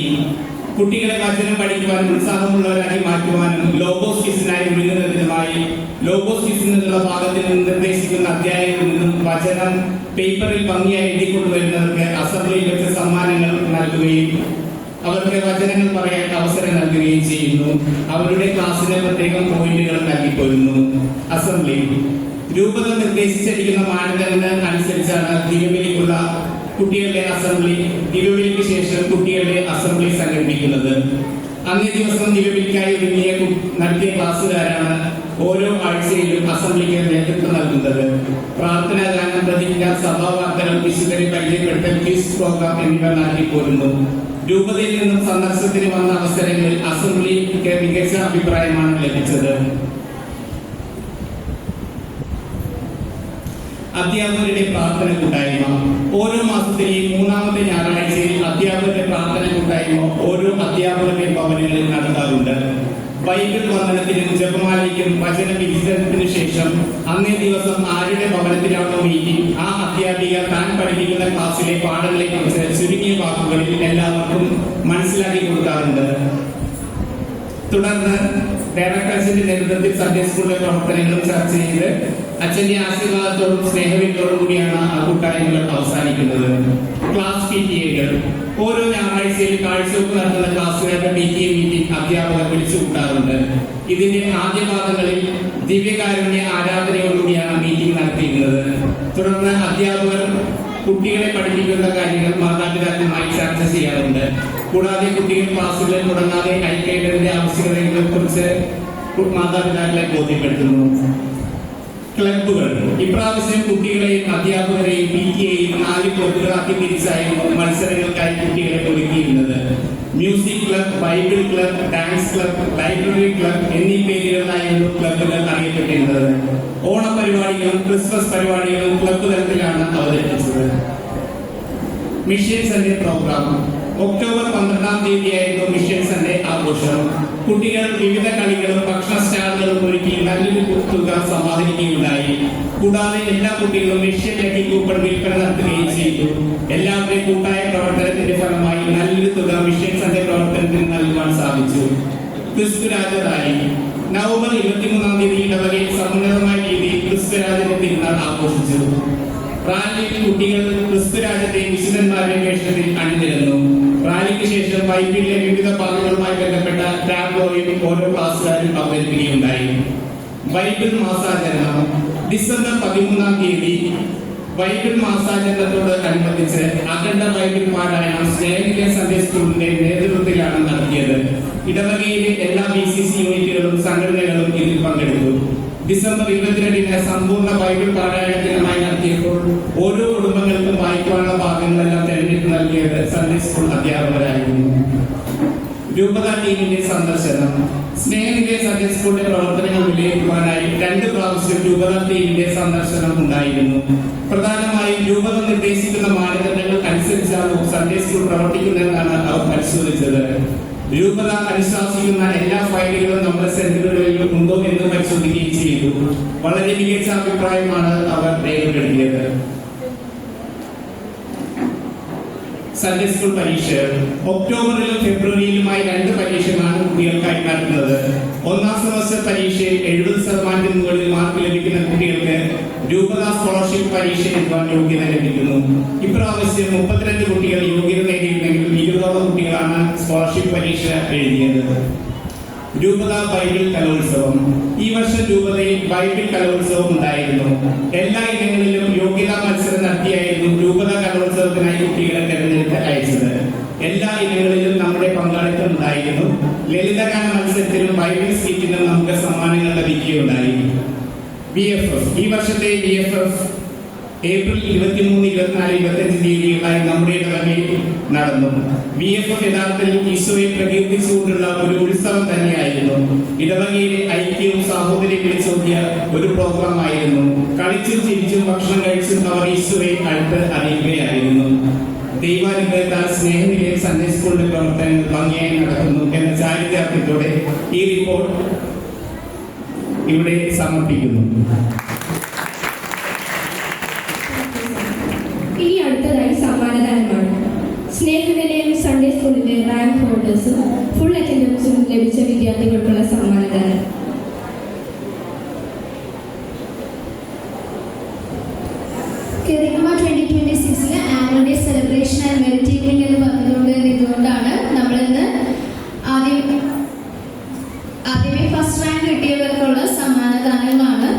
കുട്ടികളെ വചനം പഠിക്കുവാനും ഉത്സാഹമുള്ളവരായി മാറ്റുവാനും ലോഗോസ് ക്വിസിനായി ഒരുങ്ങുന്നതിനുമായി ലോഗോസ് ക്വിസിൽ നിന്നുള്ള ഭാഗത്തിൽ നിന്ന് നിർദ്ദേശിക്കുന്ന അധ്യായങ്ങളിൽ നിന്നും വചനം പേപ്പറിൽ ഭംഗിയായി എഴുതിക്കൊണ്ടുവരുന്നവർക്ക് അസംബ്ലിയിൽ വെച്ച് സമ്മാനങ്ങൾ നൽകുകയും അവർക്ക് വചനങ്ങൾ പറയാൻ അവസരം നൽകുകയും ചെയ്യുന്നു. അവരുടെ ക്ലാസ്സിന് പ്രത്യേകം പോയിന്റുകൾ നൽകിപ്പോരുന്നു. അസംബ്ലി രൂപത നിർദ്ദേശിച്ചിരിക്കുന്ന മാനദണ്ഡങ്ങൾ അനുസരിച്ചാണ് ദിവ്യബലിക്കുള്ള കുട്ടികളുടെ അസംബ്ലി. ദിവ്യബലിക്ക് ശേഷം കുട്ടികളുടെ അസംബ്ലി സംഘടിപ്പിക്കുന്നത്. അന്നേ ദിവസം ദിവ്യബലിക്കായി നടത്തിയ ക്ലാസ്സുകാരാണ് ഓരോ ആഴ്ചയിലും അസംബ്ലിക്ക് നേതൃത്വം നൽകുന്നത്. പ്രാർത്ഥനാ ഗാനം, പ്രതിജ്ഞ, സഭാവാർത്തകൾ, വിശുദ്ധരെ പരിചയപ്പെടുത്തൽ, ക്വിസ് പ്രോഗ്രാം എന്നിവ നൽകിപ്പോരുന്നു. രൂപതയിൽ നിന്നും സന്ദർശനത്തിന് വന്ന അവസരങ്ങളിൽ അസംബ്ലിക്ക് മികച്ച അഭിപ്രായമാണ് ലഭിച്ചത്. അധ്യാപകരുടെ പ്രാർത്ഥന കൂട്ടായ്മ ഓരോ മാസത്തിലെയും 3ാമത്തെ ഞായറാഴ്ചയിൽ അധ്യാപകരുടെ പ്രാർത്ഥന കൂട്ടായ്മ ഓരോ അധ്യാപകരുടെ ഭവനങ്ങളിൽ നടത്താറുണ്ട്. ബൈബിൾ വന്ദനത്തിനും ജപമാലയ്ക്കും വചന വിചിന്തനത്തിനു ശേഷം അന്നേ ദിവസം ആരുടെ ഭവനത്തിലാണോ മീറ്റിംഗ് ആ അധ്യാപിക താൻ പഠിപ്പിക്കുന്ന ക്ലാസ്സിലെ പാഠങ്ങളെ കുറിച്ച് ചുരുങ്ങിയ വാക്കുകളിൽ എല്ലാവർക്കും മനസ്സിലാക്കി കൊടുക്കാറുണ്ട്. തുടർന്ന് ഡയറക്ടേഴ്സിന്റെ നേതൃത്വത്തിൽ സൺഡേ സ്കൂളിലെ പ്രവർത്തനങ്ങളും ചർച്ച ചെയ്ത് അച്ഛന്റെ ആശീർവാദത്തോടും സ്നേഹവിത്തോടും കൂടിയാണ് ആ കൂട്ടായ്മകൾ അവസാനിക്കുന്നത്. ക്ലാസ് PTA ഓരോ ഞായറാഴ്ചയിൽ കാഴ്ചവെപ്പ് നടത്തുന്ന ക്ലാസ്സുകാരുടെ PTA മീറ്റിംഗ് അധ്യാപകർ വിളിച്ചു കൂട്ടാറുണ്ട്. ഇതിന്റെ ആദ്യപാദങ്ങളിൽ ദിവ്യകാരുണ്യ ആരാധനയോടുകൂടിയാണ് മീറ്റിംഗ് നടത്തിയിരുന്നത്. തുടർന്ന് അധ്യാപകർ കുട്ടികളെ പഠിപ്പിക്കുന്ന കാര്യങ്ങൾ മാതാപിതാക്കളുമായി ചർച്ച ചെയ്യാറുണ്ട്. കൂടാതെ കുട്ടികൾ ക്ലാസ്സുകളിൽ മുടങ്ങാതെ അയക്കേണ്ടതിന്റെ ആവശ്യകതകളെ കുറിച്ച് മാതാപിതാക്കളെ ബോധ്യപ്പെടുത്തുന്നു. ക്ലബ്ബുകൾ ഇപ്രാവശ്യം കുട്ടികളെയും അധ്യാപകരെയും PTA-യും 4 ക്ലബ്ബുകളാക്കി തിരിച്ചായിരുന്നു മത്സരങ്ങൾക്കായി കുട്ടികളെ ഒരുക്കിയിരുന്നത്. Music club, Bible club, dance club, library club എന്നീ പേരുകളിലായിരുന്നു ക്ലബ്ബുകൾ അറിയപ്പെട്ടിരുന്നത്. ഓണപരിപാടികളും ക്രിസ്മസ് പരിപാടികളും ക്ലബ്ബ് തലത്തിലാണ് അവതരിപ്പിച്ചത്. മിഷൻ സൺഡേ പ്രോഗ്രാം ഒക്ടോബർ 12-ാം തീയതിയായിരുന്നു മിഷൻ സൺഡേ ആഘോഷം. കുട്ടികൾ വിവിധ കളികളും ഭക്ഷണ സ്റ്റാളുകളും ഒരുക്കി നല്ലൊരു തുക സമാഹരിക്കുകയുണ്ടായി. കൂടാതെ എല്ലാ കുട്ടികളും മിഷൻ ലക്കി കൂപ്പൺ വിൽപ്പന നടത്തുകയും ചെയ്തു. എല്ലാവരുടെയും കൂട്ടായ പ്രവർത്തനത്തിന്റെ ഫലമായി നല്ലൊരു തുക മിഷൻ സൺഡേ പ്രവർത്തനത്തിന് നൽകുവാൻ സാധിച്ചു. ക്രിസ്തുരാജ റാലി നവംബർ 23-ാം തീയതി ഇടവകയിൽ സമുന്നതമായ രീതിയിൽ ക്രിസ്തുരാജന്റെ തിരുനാൾ ആഘോഷിച്ചു. റാലിയിൽ കുട്ടികൾ ക്രിസ്തുരാജത്തെ വിശുദ്ധന്മാരുടെ വേഷത്തിൽ അണിനിരന്നു. റാലിക്ക് ശേഷം ബൈബിളിലെ വിവിധ ഭാഗങ്ങളുമായി ബന്ധപ്പെട്ട ടാബ്ലോയും ഓരോ ക്ലാസ്സുകാരും അവതരിപ്പിക്കുകയുണ്ടായി. ബൈബിൾ മാസാചരണം ഡിസംബർ 13-ാം തീയതി ബൈബിൾ മാസാചരണത്തോട് അനുബന്ധിച്ച് അഖണ്ഡ ബൈബിൾ പാരായണം സ്നേഹിത സൺഡേ സ്കൂളിന്റെ നേതൃത്വത്തിലാണ് നടത്തിയത്. ഇടവകയിലെ എല്ലാ BCC യൂണിറ്റുകളും സംഘടനകളും ഇതിൽ പങ്കെടുത്തു. ഡിസംബർ 22-ന് സമ്പൂർണ്ണ ബൈബിൾ പാരായണത്തിനുമായി നടത്തിയപ്പോൾ ഓരോ കുടുംബങ്ങൾക്കും വായിക്കാനുള്ള ഭാഗങ്ങളെല്ലാം തെരഞ്ഞെടുത്ത് നൽകിയത് സൺഡേ സ്കൂൾ അധ്യാപകരായിരുന്നു. രൂപത ടീമിന്റെ സന്ദർശനം സ്നേഹിത സൺഡേ സ്കൂളിന്റെ പ്രവർത്തനങ്ങൾ വിലയിരുത്തുവാനായി 2 പ്രാവശ്യം രൂപത ടീമിന്റെ സന്ദർശനം ഉണ്ടായിരുന്നു. പ്രധാനമായും രൂപത നിർദ്ദേശിക്കുന്ന മാനദണ്ഡങ്ങൾ അനുസരിച്ചാണ് സൺഡേ സ്കൂൾ പ്രവർത്തിക്കുന്നതെന്നാണ് അവർ പരിശോധിച്ചത്. രൂപത അനുശാസിക്കുന്ന എല്ലാ ഫയലുകളും നമ്മുടെ സെന്ററുകളിൽ ഉണ്ടോ എന്ന് പരിശോധിക്കുകയും ചെയ്തു. വളരെ മികച്ച അഭിപ്രായമാണ് അവർ രേഖപ്പെടുത്തിയത്. സൺഡേ സ്കൂൾ പരീക്ഷ ഒക്ടോബറിലും ഫെബ്രുവരിയിലുമായി 2 പരീക്ഷകളാണ് കുട്ടികൾക്കായി നടത്തുന്നത്. 1ാം സെമസ്റ്റർ പരീക്ഷയിൽ 70% മുകളിൽ മാർക്ക് ലഭിക്കുന്ന കുട്ടികൾക്ക് രൂപത സ്കോളർഷിപ്പ് പരീക്ഷ എഴുതാൻ യോഗ്യത ലഭിക്കുന്നു. ഇപ്രാവശ്യം 32 കുട്ടികൾ യോഗ്യത നേടിയിരുന്നെങ്കിൽ 20ഓളം കുട്ടികളാണ് സ്കോളർഷിപ്പ് പരീക്ഷ എഴുതിയത്. രൂപത ബൈബിൾ കലോത്സവം. ഈ വർഷം രൂപതയിൽ ബൈബിൾ കലോത്സവം ഉണ്ടായിരുന്നു. എല്ലാ ഇനങ്ങളിലും യോഗ്യതാ മത്സരം നടത്തിയായിരുന്നു രൂപത കലോത്സവത്തിനായി കുട്ടികളെ തെരഞ്ഞെടുത്ത് അയച്ചത്. എല്ലാ ഇനങ്ങളിലും നമ്മുടെ പങ്കാളിത്തം ഉണ്ടായിരുന്നു. ലളിതഗാന മത്സരത്തിലും ബൈബിൾ സ്കിറ്റിനും നമുക്ക് സമ്മാനങ്ങൾ ലഭിക്കുകയുണ്ടായി. VFF. ഈ വർഷത്തെ VFF ഏപ്രിൽ 23, 24, 25 തീയതികളായി നമ്മുടെ ഇടവകയിൽ നടന്നു. VFF യഥാർത്ഥത്തിൽ ഈശോയെ പ്രകീർത്തിച്ചുകൊണ്ടുള്ള ഒരു ഉത്സവം തന്നെയായിരുന്നു. ഇടവകയിലെ ഐക്യവും സാഹോദര്യം വിളിച്ചോടിയ ഒരു പ്രോഗ്രാം ആയിരുന്നു. കളിച്ചും ചിരിച്ചും ഭക്ഷണം കഴിച്ചും അവർ ഈശോയെ അടുത്ത് അറിയുകയായിരുന്നു. ദൈവാനുഗ്രഹത്താൽ സ്നേഹനിലയം സൺഡേ സ്കൂളിന്റെ പ്രവർത്തനങ്ങൾ ഭംഗിയായി നടക്കുന്നു എന്ന ചാരിതാർത്ഥ്യത്തോടെ ഈ റിപ്പോർട്ട് ഇവിടെ സമർപ്പിക്കുന്നു. ഇനി അടുത്തതായി സമ്മാനദാനമാണ്. സ്നേഹനിലയം സൺഡേ സ്കൂളിലെ റാങ്ക് ഹോൾഡേഴ്സും ഫുൾ അറ്റൻഡൻസും ലഭിച്ച വിദ്യാർത്ഥികൾക്കുള്ള സമ്മാനദാനം. കെറിഗ്മ 2026 annual day celebration and merit evening എന്ന് പറഞ്ഞുകൊണ്ടാണ് നമ്മളിന്ന് ആദ്യമേ ഫസ്റ്റ് റാങ്ക് കിട്ടിയവർക്കുള്ള സമ്മാനദാനമാണ്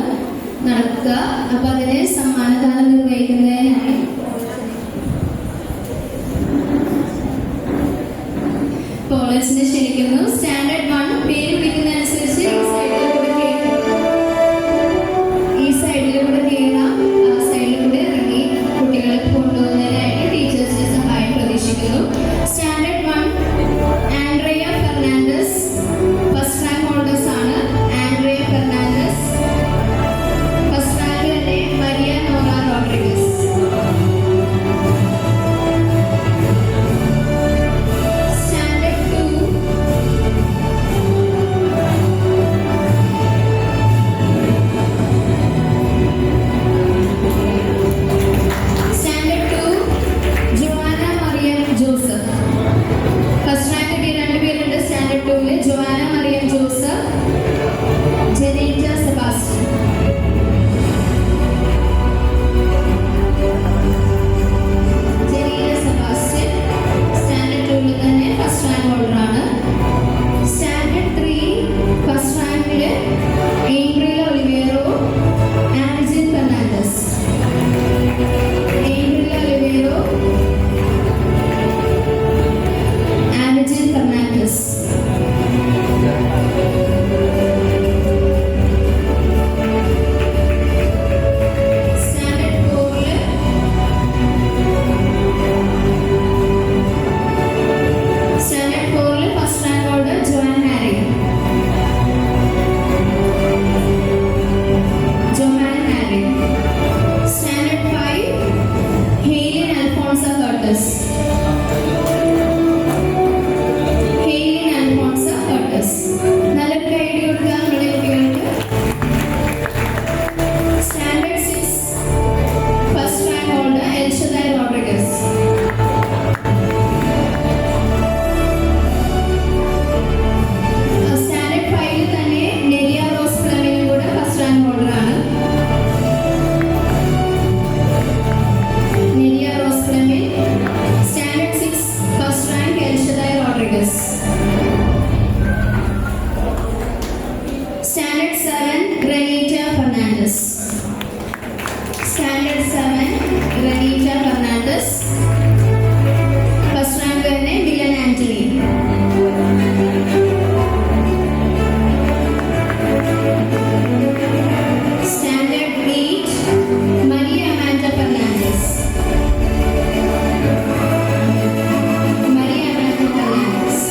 നടക്കുക. അപ്പൊ അതിന് സമ്മാനദാനം നിർവഹിക്കുന്നതിനായി പോളേഴ്സിനെ ക്ഷണിക്കുന്നു. സ്റ്റാൻഡേർഡ് 1 പേര് വിളിക്കുന്നതനുസരിച്ച് ഈ സൈഡിലൂടെ കയറാം, ആ സൈഡിലൂടെ ഇറങ്ങി കുട്ടികളെ കൊണ്ടുപോകുന്നതിനായിട്ട് ടീച്ചേഴ്സിന്റെ സഹായം പ്രതീക്ഷിക്കുന്നു. Standard 1 Andrea Fernandez first rank holders ആണ്. Andrea Fernandez. ഫസ്റ്റ് റാങ്ക് തന്നെ Maria Nora Rodrigues. Standard 2 Joanna Mariam Joseph. First rank കിട്ടിയ 2 പേരുണ്ട് സ്റ്റാൻഡേർഡ് 2-ല്. Joanna Mariam Joseph, Jenita Sebastian. Jenita Sebastian standard 2-ല് തന്നെ ഫസ്റ്റ് റാങ്ക് ഹോൾഡറാണ്. സ്റ്റാൻഡേർഡ് 3 ഫസ്റ്റ് റാങ്കില് Embrila Olivero, Angin Fernandez. Embrila Olivero, Angin Fernandez. Standard 4-ല് first rank holder Johan Harry. Standard 5 Haylin Alphonsa Curtis. നല്ലൊരു കൈഡി കൊടുക്കുക നമ്മുടെ കുട്ടികൾക്ക്. Standard 6 first rank holder Elshaddai Rodrigues. Standard 5-ൽ തന്നെ നെരിയ റോസ് ഫ്ലെമിംഗും കൂടെ ഫസ്റ്റ് റാങ്ക് ഹോൾഡറാണ്. Neria Rose Fleming. Standard 6 first rank Elshaddai Rodrigues. Standard 7 Renita Fernandez. Standard 7 Renita Fernandez. First rank തന്നെ Milan Antony. Standard 8 Maria Amanda Fernandez. Maria Amanda Fernandez.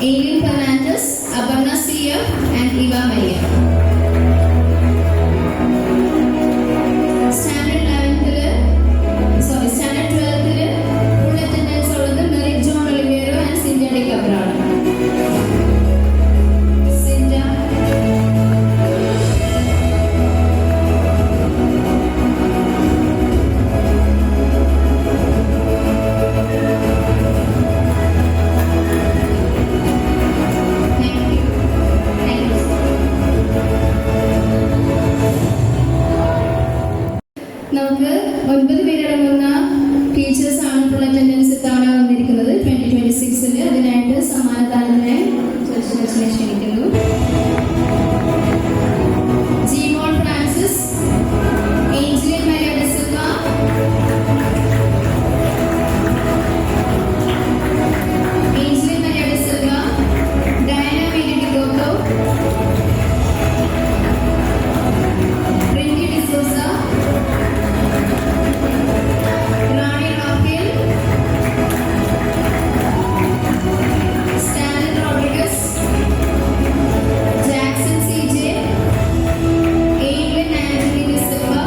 Aileen Fernandez, Aparna CF, and Eva Maria. Standard 12th full attendance ഉള്ളത് Merrick John Olivero and Cynthia De Cabral. Cynthia. നമുക്ക് 9 പേരടങ്ങുന്ന teachers ആണ് full attendance ഇത്തവണ വന്നിരിക്കുന്നത് 2026. അതിനായിട്ട് സമ്മാനദാനത്തിനായി ക്ഷണിക്കുന്നു. Jimol Francis, Angeline Maria de Silva, Diana Mary de Gotto, Rinki D'Souza, Rani Rafael, Stanley Rodriguez, Jackson CJ, Aileen Anthony De Silva,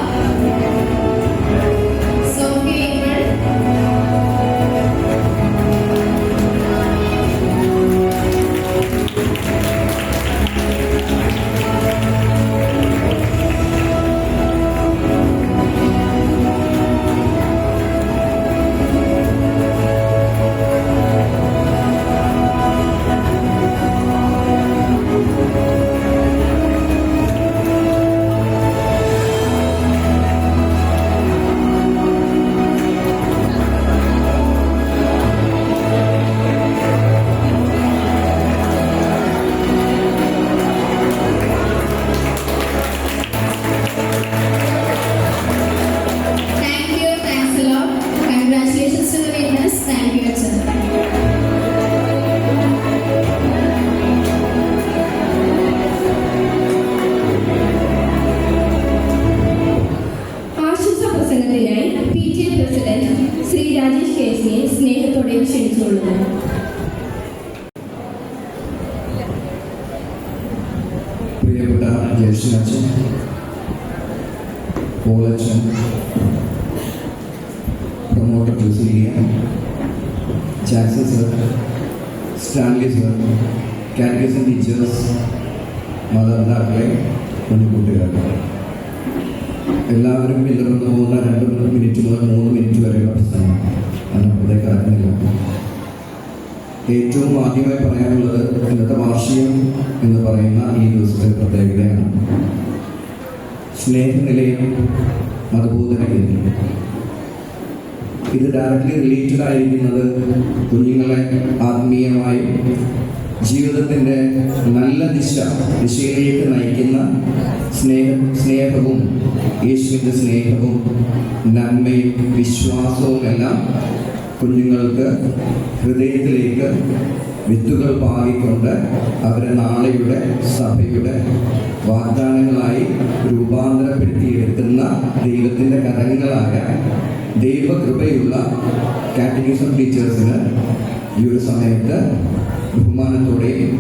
Sophie April, thanks a lot. Congratulations to the winners. Thank you, Achan. ആശംസാ പ്രസംഗത്തിനായി PTA president Shri Rajesh കേസിനെ സ്നേഹത്തോടെ ക്ഷണിച്ചുകൊള്ളുന്നു. പ്രിയപ്പെട്ട ജ്യേഷ്ഠനച്ഛൻ, പോളച്ചൻ, promoter Joselia, Jackson sir, Stanley sir, catechism teachers, മാതാപിതാക്കളെ, കുഞ്ഞുകുട്ടികൾ, എല്ലാവരും ഇടപെട്ട് പോകുന്ന 2 മിനിറ്റ് മുതൽ 3 മിനിറ്റ് വരെയുള്ള പ്രശ്നമാണ്. അതിനപ്പുറത്തേക്ക് കടക്കുന്നില്ല. ഏറ്റവും ആദ്യമായി പറയാനുള്ളത് ഇന്നത്തെ വാർഷികം എന്ന് പറയുന്ന ഈ ദിവസത്തെ പ്രത്യേകതയാണ്. സ്നേഹനിലയം മതബോധന കേന്ദ്രം. ഇത് ഡയറക്റ്റ്ലി റിലേറ്റഡ് ആയിരിക്കുന്നത് കുഞ്ഞുങ്ങളെ ആത്മീയമായി ജീവിതത്തിൻ്റെ നല്ല ദിശയിലേക്ക് നയിക്കുന്ന സ്നേഹവും യേശുവിൻ്റെ സ്നേഹവും നന്മയും വിശ്വാസവും എല്ലാം കുഞ്ഞുങ്ങൾക്ക് ഹൃദയത്തിലേക്ക് വിത്തുകൾ പാകിക്കൊണ്ട് അവരെ നാളെയുടെ സഭയുടെ വാഗ്ദാനങ്ങളായി രൂപാന്തരപ്പെടുത്തിയെടുക്കുന്ന ദൈവത്തിൻ്റെ കരങ്ങളായ ദൈവകൃപയുള്ള കാറ്റഗറിസം ടീച്ചേഴ്സിന് ഈ ഒരു സമയത്ത് ബഹുമാനത്തോടെയും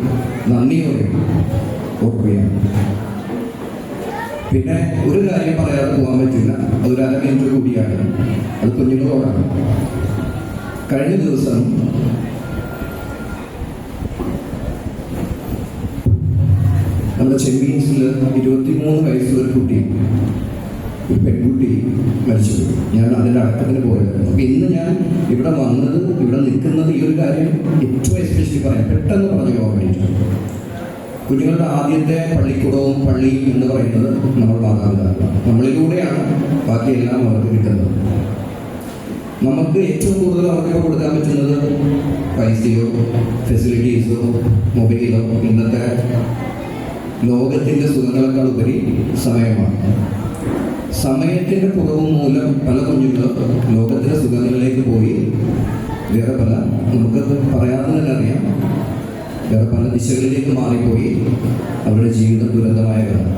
നന്ദിയോടെയും ഓർക്കുകയാണ്. പിന്നെ ഒരു കാര്യം പറയാതെ പോകാൻ പറ്റില്ല. അതൊരു 1/2 മിനിറ്റ് കൂടിയാണ്. അത് കുഞ്ഞുങ്ങളോടാണ്. കഴിഞ്ഞ ദിവസം നമ്മുടെ ചെമ്മീൻസിൽ 23 വയസ്സുള്ള ഒരു പെൺകുട്ടി മരിച്ചുപോയി. ഞാൻ അതിൻ്റെ അടക്കത്തിന് പോയതായിരുന്നു. അപ്പം ഇന്ന് ഞാൻ ഇവിടെ വന്നത്, ഇവിടെ നിൽക്കുന്നത് ഈ ഒരു കാര്യം ഏറ്റവും എസ്പെഷ്യലി പറയാം, പെട്ടെന്ന് പറഞ്ഞു പോകാൻ വേണ്ടിയിട്ടാണ്. കുഞ്ഞുങ്ങളുടെ ആദ്യത്തെ പള്ളിക്കൂടവും പള്ളിയും എന്ന് പറയുന്നത് നമ്മൾ മാതാപിതാക്കളാണ്. നമ്മളിലൂടെയാണ് ബാക്കിയെല്ലാം അവർക്ക് കിട്ടുന്നത്. നമുക്ക് ഏറ്റവും കൂടുതൽ അവർക്ക് കൊടുക്കാൻ പറ്റുന്നത് പൈസയോ ഫെസിലിറ്റീസോ മൊബൈലോ ഇന്നത്തെ ലോകത്തിൻ്റെ സുഖങ്ങളെക്കാൾ ഉപരി സമയമാണ്. സമയത്തിൻ്റെ കുറവ് മൂലം പല കുഞ്ഞുങ്ങളും ലോകത്തിൻ്റെ സുഖങ്ങളിലേക്ക് പോയി വേറെ പല, നമുക്ക് പറയാതെ തന്നെ അറിയാം, വേറെ പല ദിശകളിലേക്ക് മാറിപ്പോയി അവരുടെ ജീവിതം ദുരന്തമായതാണ്.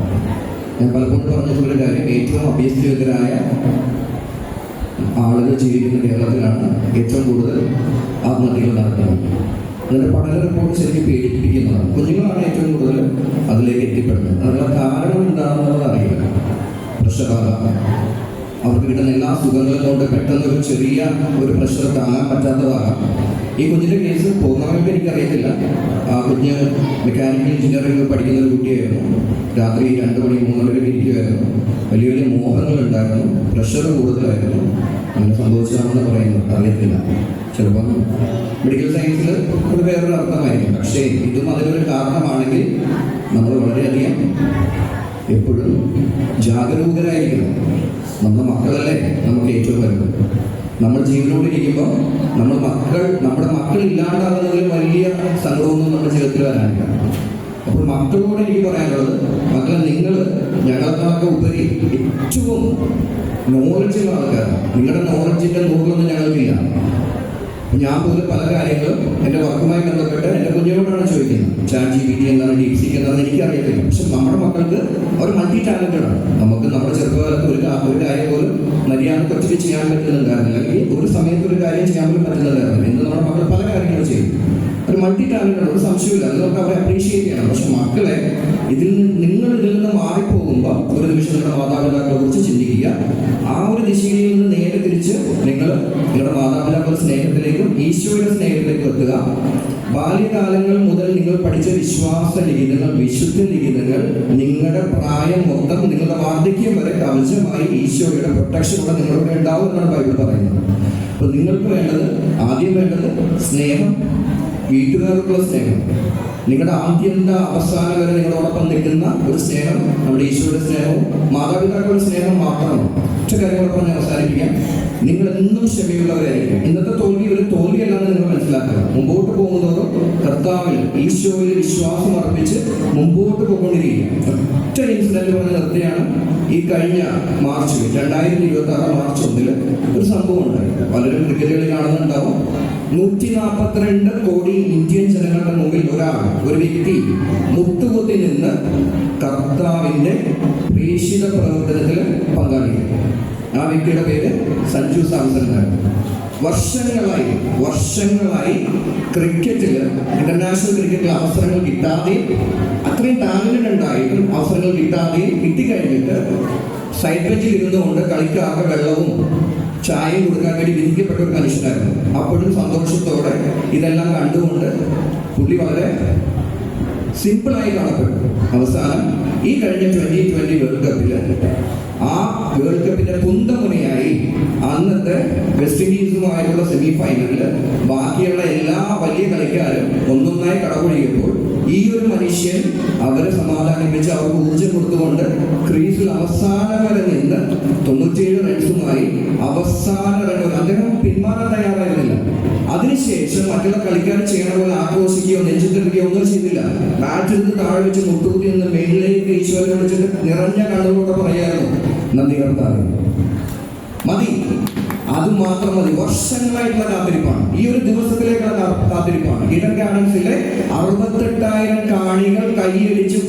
ഞാൻ പലപ്പോഴും പറഞ്ഞിട്ടുള്ളൊരു കാര്യം, ഏറ്റവും അഭ്യസ്തരായ ആളുകൾ ജീവിക്കുന്ന കേരളത്തിലാണ് ഏറ്റവും കൂടുതൽ ആത്മഹത്യകൾ നടക്കുന്നത്. അതിൻ്റെ പഠന റിപ്പോർട്ട് ശരിക്കും പേടിപ്പിക്കുന്നതാണ്. കുഞ്ഞുങ്ങളാണ് ഏറ്റവും കൂടുതൽ അതിലേക്ക് എത്തിപ്പെടുന്നത്. അതിനുള്ള കാരണം എന്താണെന്നുള്ളത് അറിയില്ല. പ്രഷറാകാം, അവർക്ക് കിട്ടുന്ന എല്ലാ സുഖങ്ങളും കൊണ്ട് പെട്ടെന്ന് ഒരു ചെറിയ ഒരു പ്രഷർ താങ്ങാൻ പറ്റാത്തതാകാം. ഈ കുഞ്ഞിൻ്റെ കേസ് പൂർണ്ണമായിട്ട് എനിക്കറിയത്തില്ല. ആ കുഞ്ഞ് മെക്കാനിക്കൽ എഞ്ചിനീയറിംഗ് പഠിക്കുന്ന ഒരു കുട്ടിയായിരുന്നു. രാത്രി 2 മണി 3 മണിക്ക് ഇരിക്കുമായിരുന്നു. വലിയ വലിയ മോഹങ്ങളുണ്ടായിരുന്നു, പ്രഷർ കൂടുതലായിരുന്നു. അങ്ങനെ സംഭവിച്ചതാണെന്ന് പറയുന്നു, അറിയത്തില്ല. ചിലപ്പം മെഡിക്കൽ സയൻസിൽ അത് വേറൊരു അർത്ഥമായിരിക്കും. പക്ഷേ ഇതും അതിനൊരു കാരണമാണെങ്കിൽ നമ്മൾ വളരെയധികം എപ്പോഴും ജാഗരൂകരായിരിക്കണം. നമ്മുടെ മക്കളല്ലേ നമുക്ക് ഏറ്റവും വലുത്. നമ്മൾ ജീവനോടിരിക്കുമ്പോൾ നമ്മുടെ മക്കൾ ഇല്ലാണ്ടാകുന്നതിൽ വലിയ സങ്കടമൊന്നും നമ്മുടെ ജീവിതത്തിൽ വരാനില്ല. അപ്പോൾ മക്കളോട് എനിക്ക് പറയാനുള്ളത്, മക്കളെ നിങ്ങൾ ഞങ്ങളെക്കാളൊക്കെ ഉപരി ഏറ്റവും നോളജുള്ള ആൾക്കാരാണ്. നിങ്ങളുടെ നോളജിൻ്റെ നൂറിലൊന്നും ഞങ്ങൾക്കില്ല. ഞാൻ പോലും പല കാര്യങ്ങളും എൻ്റെ വർക്കുമായി ബന്ധപ്പെട്ട് എൻ്റെ കുഞ്ഞുങ്ങളോടാണ് ചോദിക്കുന്നത്. ChatGPT എന്താണ്, DeepSeek എന്താണെന്ന് എനിക്കറിയത്തില്ല. പക്ഷെ നമ്മുടെ മക്കൾക്ക് അവർ മൾട്ടി ടാലന്റഡാണ്. നമുക്ക് നമ്മുടെ ചെറുപ്പകാലത്ത് ഒരു കാര്യം പോലും മര്യാദക്ക് ഒറ്റയ്ക്ക് ചെയ്യാൻ പറ്റുന്നുണ്ടായിരുന്നില്ല, അല്ലെങ്കിൽ ഒരു സമയത്ത് ഒരു കാര്യം ചെയ്യാൻ പോലും പറ്റുന്നുണ്ടായിരുന്നില്ല. ഇന്ന് നമ്മുടെ മക്കൾ പല കാര്യങ്ങളും ചെയ്യും. ഒരു മൾട്ടി ടാലന്റാണ്, ഒരു സംശയമില്ല. അത് നമുക്ക് അവരെ അപ്രീഷിയേറ്റ് ചെയ്യണം. പക്ഷെ മക്കളെ നിങ്ങൾ ഇതിൽ നിന്ന് മാറിപ്പോകുമ്പോൾ ഒരു നിമിഷം നിങ്ങളുടെ മാതാപിതാക്കളെ കുറിച്ച് ചിന്തിക്കുക. ആ ഒരു ദിശയിൽ നിന്ന് നേരെ തിരിച്ച് നിങ്ങളുടെ മാതാപിതാക്കളുടെ സ്നേഹത്തിലേക്കും ഈശോയുടെ സ്നേഹത്തിലേക്കും എത്തുക. ബാല്യകാലങ്ങൾ മുതൽ നിങ്ങൾ പഠിച്ച വിശ്വാസ ലിഖിതങ്ങൾ, വിശുദ്ധ ലിഖിതങ്ങൾ നിങ്ങളുടെ പ്രായം മൊത്തം, നിങ്ങളുടെ വാർദ്ധക്യം വരെ കവചമായി ഈശോയുടെ പ്രൊട്ടക്ഷനോടെ നിങ്ങളുടെ ഉണ്ടാവും എന്നാണ് ബൈബിൾ പറയുന്നത്. അപ്പോൾ നിങ്ങൾക്ക് ആദ്യം വേണ്ടത് സ്നേഹം, വീട്ടുകാർക്കുള്ള സ്നേഹം, നിങ്ങളുടെ ആദ്യന്ത അവസാനം വരെ നിങ്ങളോടൊപ്പം നിൽക്കുന്ന ഒരു സ്നേഹം, നമ്മുടെ ഈശോയുടെ സ്നേഹവും മാതാപിതാക്കളുടെ സ്നേഹം മാത്രമാണ്. ഒറ്റ കാര്യങ്ങളൊക്കെ പറഞ്ഞ് അവസാനിപ്പിക്കാം. നിങ്ങൾ എന്നും ക്ഷമയുള്ളവരായിരിക്കും. ഇന്നത്തെ തോൽവി ഒരു തോൽവിയല്ലാന്ന് നിങ്ങൾ മനസ്സിലാക്കുക. മുമ്പോട്ട് പോകുന്നതോറും കർത്താവിൽ, ഈശോയിൽ വിശ്വാസം അർപ്പിച്ച് മുമ്പോട്ട് പോകൊണ്ടിരിക്കുക. ഒറ്റ ഇൻസിഡന്റ് പറഞ്ഞ് നിർത്തിയാണ്. ഈ കഴിഞ്ഞ മാർച്ച് 2026 മാർച്ച് 1 ഒരു സംഭവം ഉണ്ടായി. പലരും ക്രിക്കറ്റുകളിൽ കാണുന്നുണ്ടാവും. 142 കോടി ഇന്ത്യൻ ജനങ്ങളുടെ മുമ്പിൽ ഒരു വ്യക്തി മുട്ടുകുത്തി നിന്ന് കർത്താവിന്റെ പ്രേക്ഷിത പ്രവർത്തനത്തിൽ പങ്കാളിയായി. ആ വ്യക്തിയുടെ പേര് സഞ്ജു സാംസൺ എന്നാണ്. വർഷങ്ങളായി ക്രിക്കറ്റിൽ, ഇന്റർനാഷണൽ ക്രിക്കറ്റിൽ അവസരങ്ങൾ കിട്ടാതെ, അത്രയും ടാലന്റ് ഉണ്ടായിട്ടും അവസരങ്ങൾ കിട്ടാതെ, കിട്ടിക്കഴിഞ്ഞിട്ട് സൈഡ് ബെഞ്ചിൽ ഇരുന്നുകൊണ്ട് കളിക്കാർക്ക് വെള്ളവും ചായയും കൊടുക്കാൻ വേണ്ടി വിധിക്കപ്പെട്ട ഒരു മനുഷ്യനായിരുന്നു. അപ്പോഴും സന്തോഷത്തോടെ ഇതെല്ലാം കണ്ടുകൊണ്ട് പുള്ളി വളരെ സിമ്പിളായി കാണപ്പെട്ടു. അവസാനം ഈ കഴിഞ്ഞ 2020 വേൾഡ് കപ്പിൽ ആ വേൾഡ് കപ്പിന്റെ കുന്തമുനയായി അന്നത്തെ വെസ്റ്റ് ഇൻഡീസുമായിട്ടുള്ള സെമി ഫൈനലിൽ ബാക്കിയുള്ള എല്ലാ വലിയ കളിക്കാരും ഒന്നൊന്നായി കടപൊഴിയപ്പോൾ ഈ ഒരു മനുഷ്യൻ അവരെ സമാധാനിപ്പിച്ച് അവർക്ക് ഊർജ്ജം കൊടുത്തുകൊണ്ട് ക്രീസിൽ അവസാനം വരെ നിന്ന് 97 റൺസുമായി അവസാന റൺ, അദ്ദേഹം പിന്മാറാൻ തയ്യാറായിരുന്നില്ല. അതിനുശേഷം മറ്റുള്ള കളിക്കാർ ചെയ്യണ പോലെ ആക്രോശിക്കുകയോ നെഞ്ചിട്ടിരിക്കുകയോ ഒന്നും ചെയ്തില്ല. ബാറ്റ് എടുത്ത് താഴെ വെച്ച് മുട്ടുകുത്തി നിന്ന് മേളിലേക്ക് ഈശോയെ വിളിച്ചിട്ട് നിറഞ്ഞ കണ്ണുകളോടെ പറയായിരുന്നു, നന്ദി കർത്താവേ, മതി, അതുമാത്രം മതി. വർഷങ്ങളായിട്ടുള്ള കാത്തിരിപ്പാണ്. ഈ ഒരു ദിവസത്തിലേക്കുള്ള കാത്തിരിപ്പാണ്. ഈഡൻ ഗാർഡൻസിലെ 68,000 കാണികൾ കൈയടിച്ചു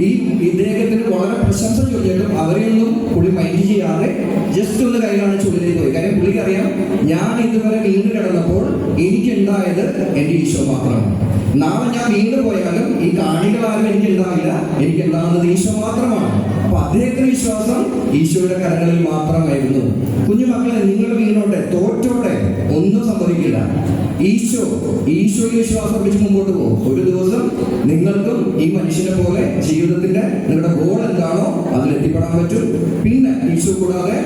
ഈ ഇദ്ദേഹത്തിന് വളരെ പ്രശംസ ചോദിച്ചിട്ടും അവരെയൊന്നും പുള്ളി മൈൻഡ് ചെയ്യാതെ ജസ്റ്റ് ഒന്ന് കൈ കാണിച്ച് ഉള്ളിലേക്ക് പോയി. കാര്യം പുള്ളിക്ക് അറിയാം, ഞാൻ ഇതുവരെ വീണ്ടും കിടന്നപ്പോൾ എനിക്കുണ്ടായത് എൻ്റെ ഈശോ മാത്രമാണ്. നാളെ ഞാൻ വീണ്ടും പോയാലും ഈ കാണികളാരും എനിക്കുണ്ടാവില്ല, എനിക്ക് ഉണ്ടാകുന്നത് ഈശോ മാത്രമാണ്. അപ്പൊ അദ്ദേഹത്തിന്റെ വിശ്വാസം ഈശോയുടെ കരങ്ങളിൽ മാത്രമായിരുന്നു. കുഞ്ഞുമക്കളെ, നിങ്ങൾ വീണോട്ടെ, തോറ്റോട്ടെ, ഒന്നും സംഭവിക്കില്ല. ഈശോയിൽ വിശ്വാസം പിടിച്ച് മുമ്പോട്ട് പോകും. ഒരു ദിവസം നിങ്ങൾക്കും ഈ മനുഷ്യനെ പോലെ ജീവിതത്തിന്റെ നിങ്ങളുടെ ഗോൾ എന്താണോ അതിലെത്തിപ്പെടാൻ പറ്റും. പിന്നെ ഈശോ കൂടാതെ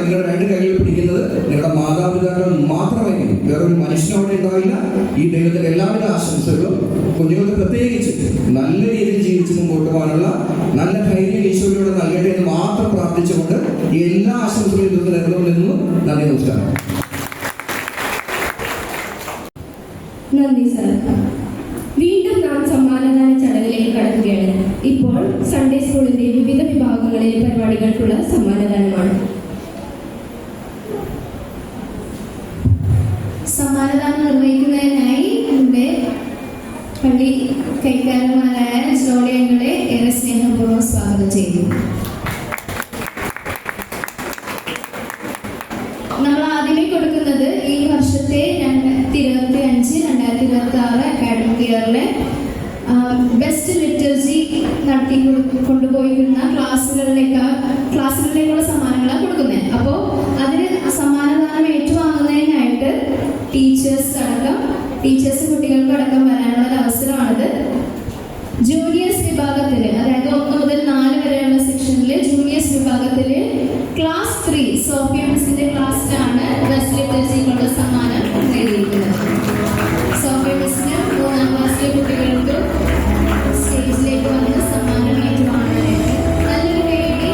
നിങ്ങളുടെ 2 കൈകൾ പിടിക്കുന്നത് നിങ്ങളുടെ മാതാപിതാക്കൾ മാത്രമായിരിക്കും. വേറൊരു മനുഷ്യനോടെ ഉണ്ടാവില്ല. ഈ ദൈവത്തിന്റെ എല്ലാവിധ ആശംസകളും കുഞ്ഞുങ്ങൾക്ക് പ്രത്യേകിച്ച് നല്ല രീതിയിൽ ജീവിച്ച് മുമ്പോട്ട് പോകാനുള്ള നല്ല ധൈര്യം ഈശോയോട് നൽകട്ടെ എന്ന് മാത്രം പ്രാർത്ഥിച്ചുകൊണ്ട് ഈ എല്ലാ ആശംസകളും ഇതൊക്കെ നിന്നു. നന്ദി, നമസ്കാരം. നന്ദി സാർ. വീണ്ടും നാം സമ്മാനദാന ചടങ്ങിലേക്ക് കടക്കുകയാണ്. ഇപ്പോൾ സൺഡേ സ്കൂളിന്റെ വിവിധ വിഭാഗങ്ങളിലെ പരിപാടികൾക്കുള്ള സമ്മാനദാനമാണ്. സമ്മാനദാനം നിർവഹിക്കുന്നതിനായി നമ്മുടെ പള്ളി കൈക്കാരന്മാരായ ജോലിയങ്ങളെ ഏറെ സ്നേഹപൂർവ്വം സ്വാഗതം ചെയ്യുന്നു. നമ്മൾ ആദ്യമേ കൊടുക്കുന്നത് ഈ വർഷത്തെ 2025-2026 ഇയറിലെ ബെസ്റ്റ് ലിറ്ററസി നടത്തി കൊണ്ടുപോയിരുന്ന ക്ലാസ്സുകളിലേക്കുള്ള സമ്മാനങ്ങളാണ് കൊടുക്കുന്നത്. അപ്പോൾ അതിന് സമ്മാനദാനം ഏറ്റുവാങ്ങുന്നതിനായിട്ട് ടീച്ചേഴ്സ് കുട്ടികൾക്ക് അടക്കം വരാനുള്ള ഒരു അവസരമാണിത്. ജൂനിയേഴ്സ് വിഭാഗത്തിൽ, അതായത് 1 മുതൽ 4 വരെയുള്ള സെക്ഷനിൽ ജൂനിയേഴ്സ് വിഭാഗത്തിൽ ക്ലാസ് 3 സോഫിയ മിസ്സിന്റെ ക്ലാസ്സിലാണ് ബെസ്റ്റ് ലിറ്ററസിക്കുള്ള സമ്മാനം നേടിയിരിക്കുന്നത്. സോഫിയ മിസ്സിന് 3ാം ക്ലാസ്സിലെ കുട്ടികൾക്ക് സ്റ്റേജിലേക്ക് വന്ന് സമ്മാനം ഏറ്റുവാങ്ങാനായിട്ട് നല്ലൊരു വേദി.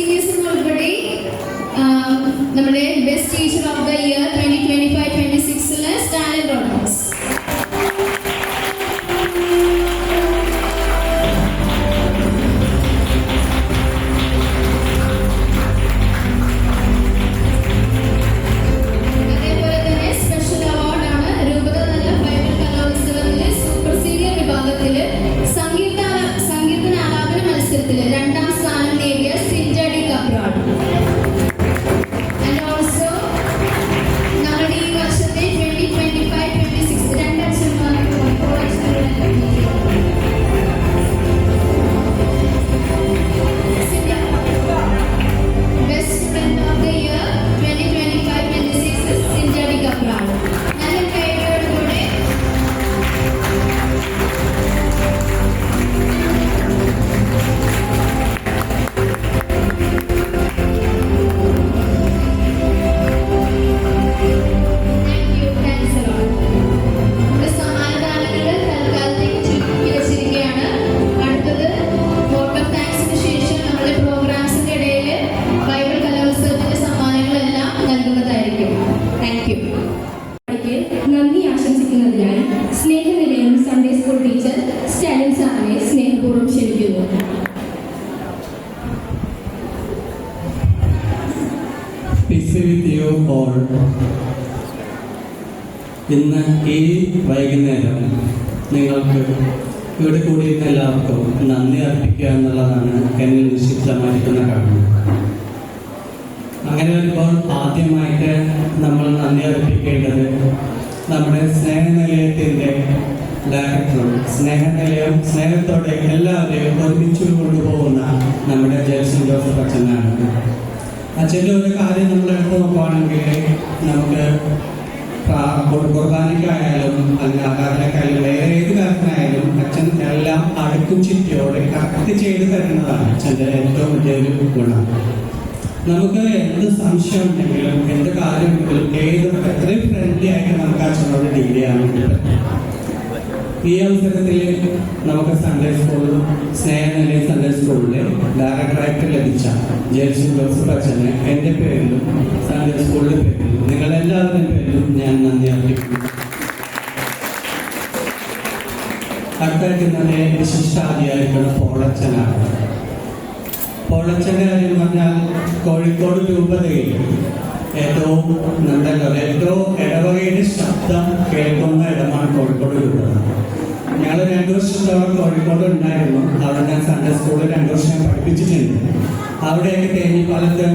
സീനിയേഴ്സും ഉൾപ്പെടെ നമ്മുടെ best teacher of the year 2025-26 Stalin Rhodes. അതേപോലെ തന്നെ സ്പെഷ്യൽ അവാർഡാണ് രൂപത നല്ല ബൈബിൾ കലോത്സവത്തിലെ സൂപ്പർ സീനിയർ വിഭാഗത്തില് സങ്കീർത്തന ആലാപന മത്സരത്തില് 2ാം സ്ഥാനം നേടിയ Sinja de Cabral. And also നമ്മുടെ ഈ വർഷത്തെ 2025-26 രണ്ട് അച്ഛന്മാർക്ക് best student of the year 2025-26 Sinja de Cabral. നല്ല കൈകളോടുകൂടെ സമ്മാനദാനങ്ങൾ തൽക്കാലത്തേക്ക് ചുരുക്കി വെച്ചിരിക്കുകയാണ്. അടുത്തത് വോട്ട് ഓഫ് താങ്ക്സിന് ശേഷം നമ്മുടെ പ്രോഗ്രാംസിന്റെ ഇടയിൽ ബൈബിൾ കലോത്സവത്തിന്റെ സമ്മാനങ്ങളെല്ലാം നൽകുന്നതായിരിക്കും. Thank you. നന്ദി ആശംസിക്കുന്നതിനായി Snehanilayam Sunday school teacher Stalin സാറിനെ സ്നേഹപൂർവ്വം ക്ഷണിക്കുന്നു. Peace be with you all. ഇന്ന് ഈ വൈകുന്നേരം നിങ്ങൾക്ക് ഇവിടെ കൂടിയിരുന്ന എല്ലാവർക്കും നന്ദി അർപ്പിക്കുക എന്നുള്ളതാണ് എന്നിൽ നിശ്ചിതമായിരിക്കുന്ന കാരണം. അങ്ങനെ വരുമ്പോൾ ആദ്യമായിട്ട് നമ്മൾ നന്ദി അർപ്പിക്കേണ്ടത് നമ്മുടെ സ്നേഹനിലയത്തിൻ്റെ ഡയറക്ടറും സ്നേഹത്തോടെ എല്ലാവരെയും ഒരുമിച്ച് കൊണ്ടുപോകുന്ന നമ്മുടെ ജയസിംഗ് ജോസഫ് അച്ഛനാണ്. അച്ഛൻ്റെ ഒരു കാര്യം നമ്മൾ എടുത്ത് നോക്കുകയാണെങ്കിൽ നമുക്ക് കുർബാനയ്ക്കായാലും അല്ലെങ്കിൽ ആരാധനക്കായാലും വേറെ ഏത് കാര്യത്തിനായാലും അച്ഛൻ എല്ലാം അടുക്കും ചിട്ടയോടെ കറക്റ്റ് ചെയ്ത് തരുന്നതാണ് അച്ഛൻ്റെ ഏറ്റവും വലിയൊരു ഗുണം. നമുക്ക് എന്ത് സംശയം ഉണ്ടെങ്കിലും എന്ത് കാര്യം ഉണ്ടെങ്കിലും എത്രയും ഫ്രണ്ട്ലി ആയിട്ട് നമുക്ക് അച്ഛനോട് ഡീൽ ചെയ്യാൻ വേണ്ടി പറ്റും. ഈ അവസരത്തിൽ നമുക്ക് സൺഡേ സ്കൂൾ സ്നേഹനിലയം സൺഡേ സ്കൂളിലെ ഡയറക്ടറായിട്ട് ലഭിച്ച ജയസിംഗ് ജോസഫ് അച്ഛനെ എൻ്റെ പേരിലും സൺഡേ സ്കൂളിൻ്റെ പേരിലും നിങ്ങളെല്ലാവരുടെ പേരിലും ഞാൻ നന്ദി അർപ്പിക്കുന്നു. അടുത്തായിട്ട് ഇന്നലെ വിശിഷ്ടാതിയായിട്ടുള്ള പോളച്ചനാണ്. പോളച്ചൻ്റെ കാര്യം പറഞ്ഞാൽ കോഴിക്കോട് രൂപതയിൽ ഏറ്റവും ഇടവകയുടെ ശബ്ദം കേൾക്കുന്ന ഇടമാണ് കോഴിക്കോട് രൂപത. ഞങ്ങൾ 2 വർഷത്തോളം കോഴിക്കോട് ഉണ്ടായിരുന്നു. അവിടെ ഞാൻ സൺഡേ സ്കൂളിൽ 2 വർഷം പഠിപ്പിച്ചിട്ടുണ്ട്. അവിടെയൊക്കെ തേഞ്ഞിപ്പാലത്ത്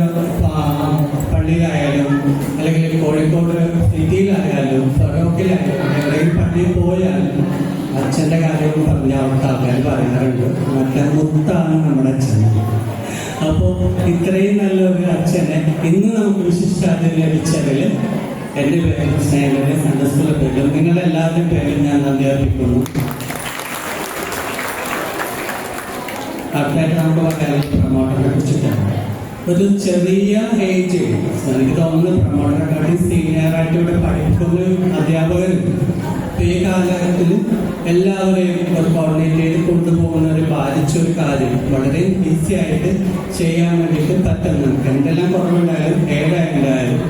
പള്ളിയിലായാലും അല്ലെങ്കിൽ കോഴിക്കോട് സിറ്റിയിലായാലും ഫറോക്കിലായാലും എവിടെയും പള്ളിയിൽ പോയാൽ അച്ഛൻ്റെ കാര്യം പറഞ്ഞ അവിടുത്തെ ആൾക്കാർ പറയാറുണ്ട്, മറ്റേ മുത്താണ് നമ്മുടെ അച്ഛൻ. അപ്പോൾ ഇത്രയും നല്ലൊരു അച്ഛനെ ഇന്ന് നമുക്ക് വിശിഷ്ടാതിഥി ലഭിച്ചതിൽ എൻ്റെ പേരിലും സ്നേഹിതരെ സൺഡേ സ്കൂളിലെ പേരിലും നിങ്ങളെല്ലാവരുടെയും പേരിലും ഞാൻ നന്ദി അർപ്പിക്കുന്നു. അടുത്തായിട്ട് നമുക്ക് പറയാൻ പ്രമോട്ടറിനെ കുറിച്ചിട്ടാണ്. ഒരു ചെറിയ ഏജ്, എനിക്ക് തോന്നുന്നു പ്രമോട്ടറെക്കാട്ടി സീനിയറായിട്ട് ഇവിടെ പഠിക്കുന്ന അധ്യാപകരുണ്ട്. ഈ കാലഘട്ടത്തിൽ എല്ലാവരെയും ഒരു കോർഡിനേറ്റ് ചെയ്ത് കൊണ്ടുപോകുന്ന ഒരു പാലിച്ചൊരു കാര്യം വളരെ ഈസി ആയിട്ട് ചെയ്യാൻ വേണ്ടിയിട്ട് പറ്റുന്നുണ്ട്. എന്തെല്ലാം കുറവുണ്ടായാലും ഏതായാലും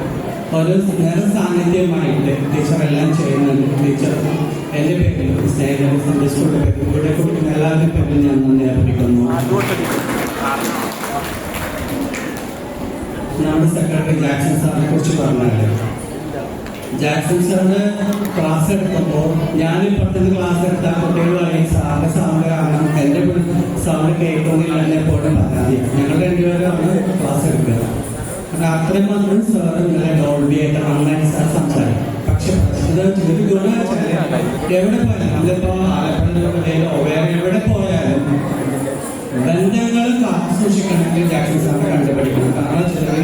ഒരു നേരെ സാന്നിധ്യമായിട്ട് ടീച്ചർ എല്ലാം ചെയ്യുന്നുണ്ട്. ടീച്ചർ എൻ്റെ പേരിൽ സ്നേഹിതരെ സൺഡേ സ്കൂളിൻ്റെ പേരിൽ ഇവിടെ കൊടുക്കുന്ന എല്ലാവരുടെ പേരിൽ ഞാൻ നന്ദി അർപ്പിക്കുന്നു. നമ്മുടെ സെക്രട്ടറി ജാക്സൺ സാറിനെ കുറിച്ച് പറഞ്ഞാൽ, ജാക്സൺ സാറിന് ക്ലാസ് എടുക്കുമ്പോൾ ഞാനിപ്പോഴത്തെ ക്ലാസ് എടുത്താൽ കുട്ടികളായി സാറിന്റെ സൗണ്ട് കാരണം എൻ്റെ സൗണ്ട് കേൾക്കുന്നില്ല എന്ന് എപ്പോഴും പരാതി. ഞങ്ങൾ 2 പേരാണ് ക്ലാസ് എടുക്കുക. അത്രയും മാത്രം സാർ ഇന്നലെ ഡോൾബി ആയിട്ട് നന്നായിട്ട് സാർ സംസാരിക്കും. പക്ഷെ ഒരു ഗുണം എവിടെ പോയാലും നമ്മളിപ്പോ ആലപ്പുഴയിലോ വേറെ എവിടെ പോയാലും ബന്ധങ്ങൾ കാത്തു സൂക്ഷിക്കണമെങ്കിൽ ജാക്സൺ സാറിനെ കണ്ടുപിടിക്കണം. കാരണം ചിലർ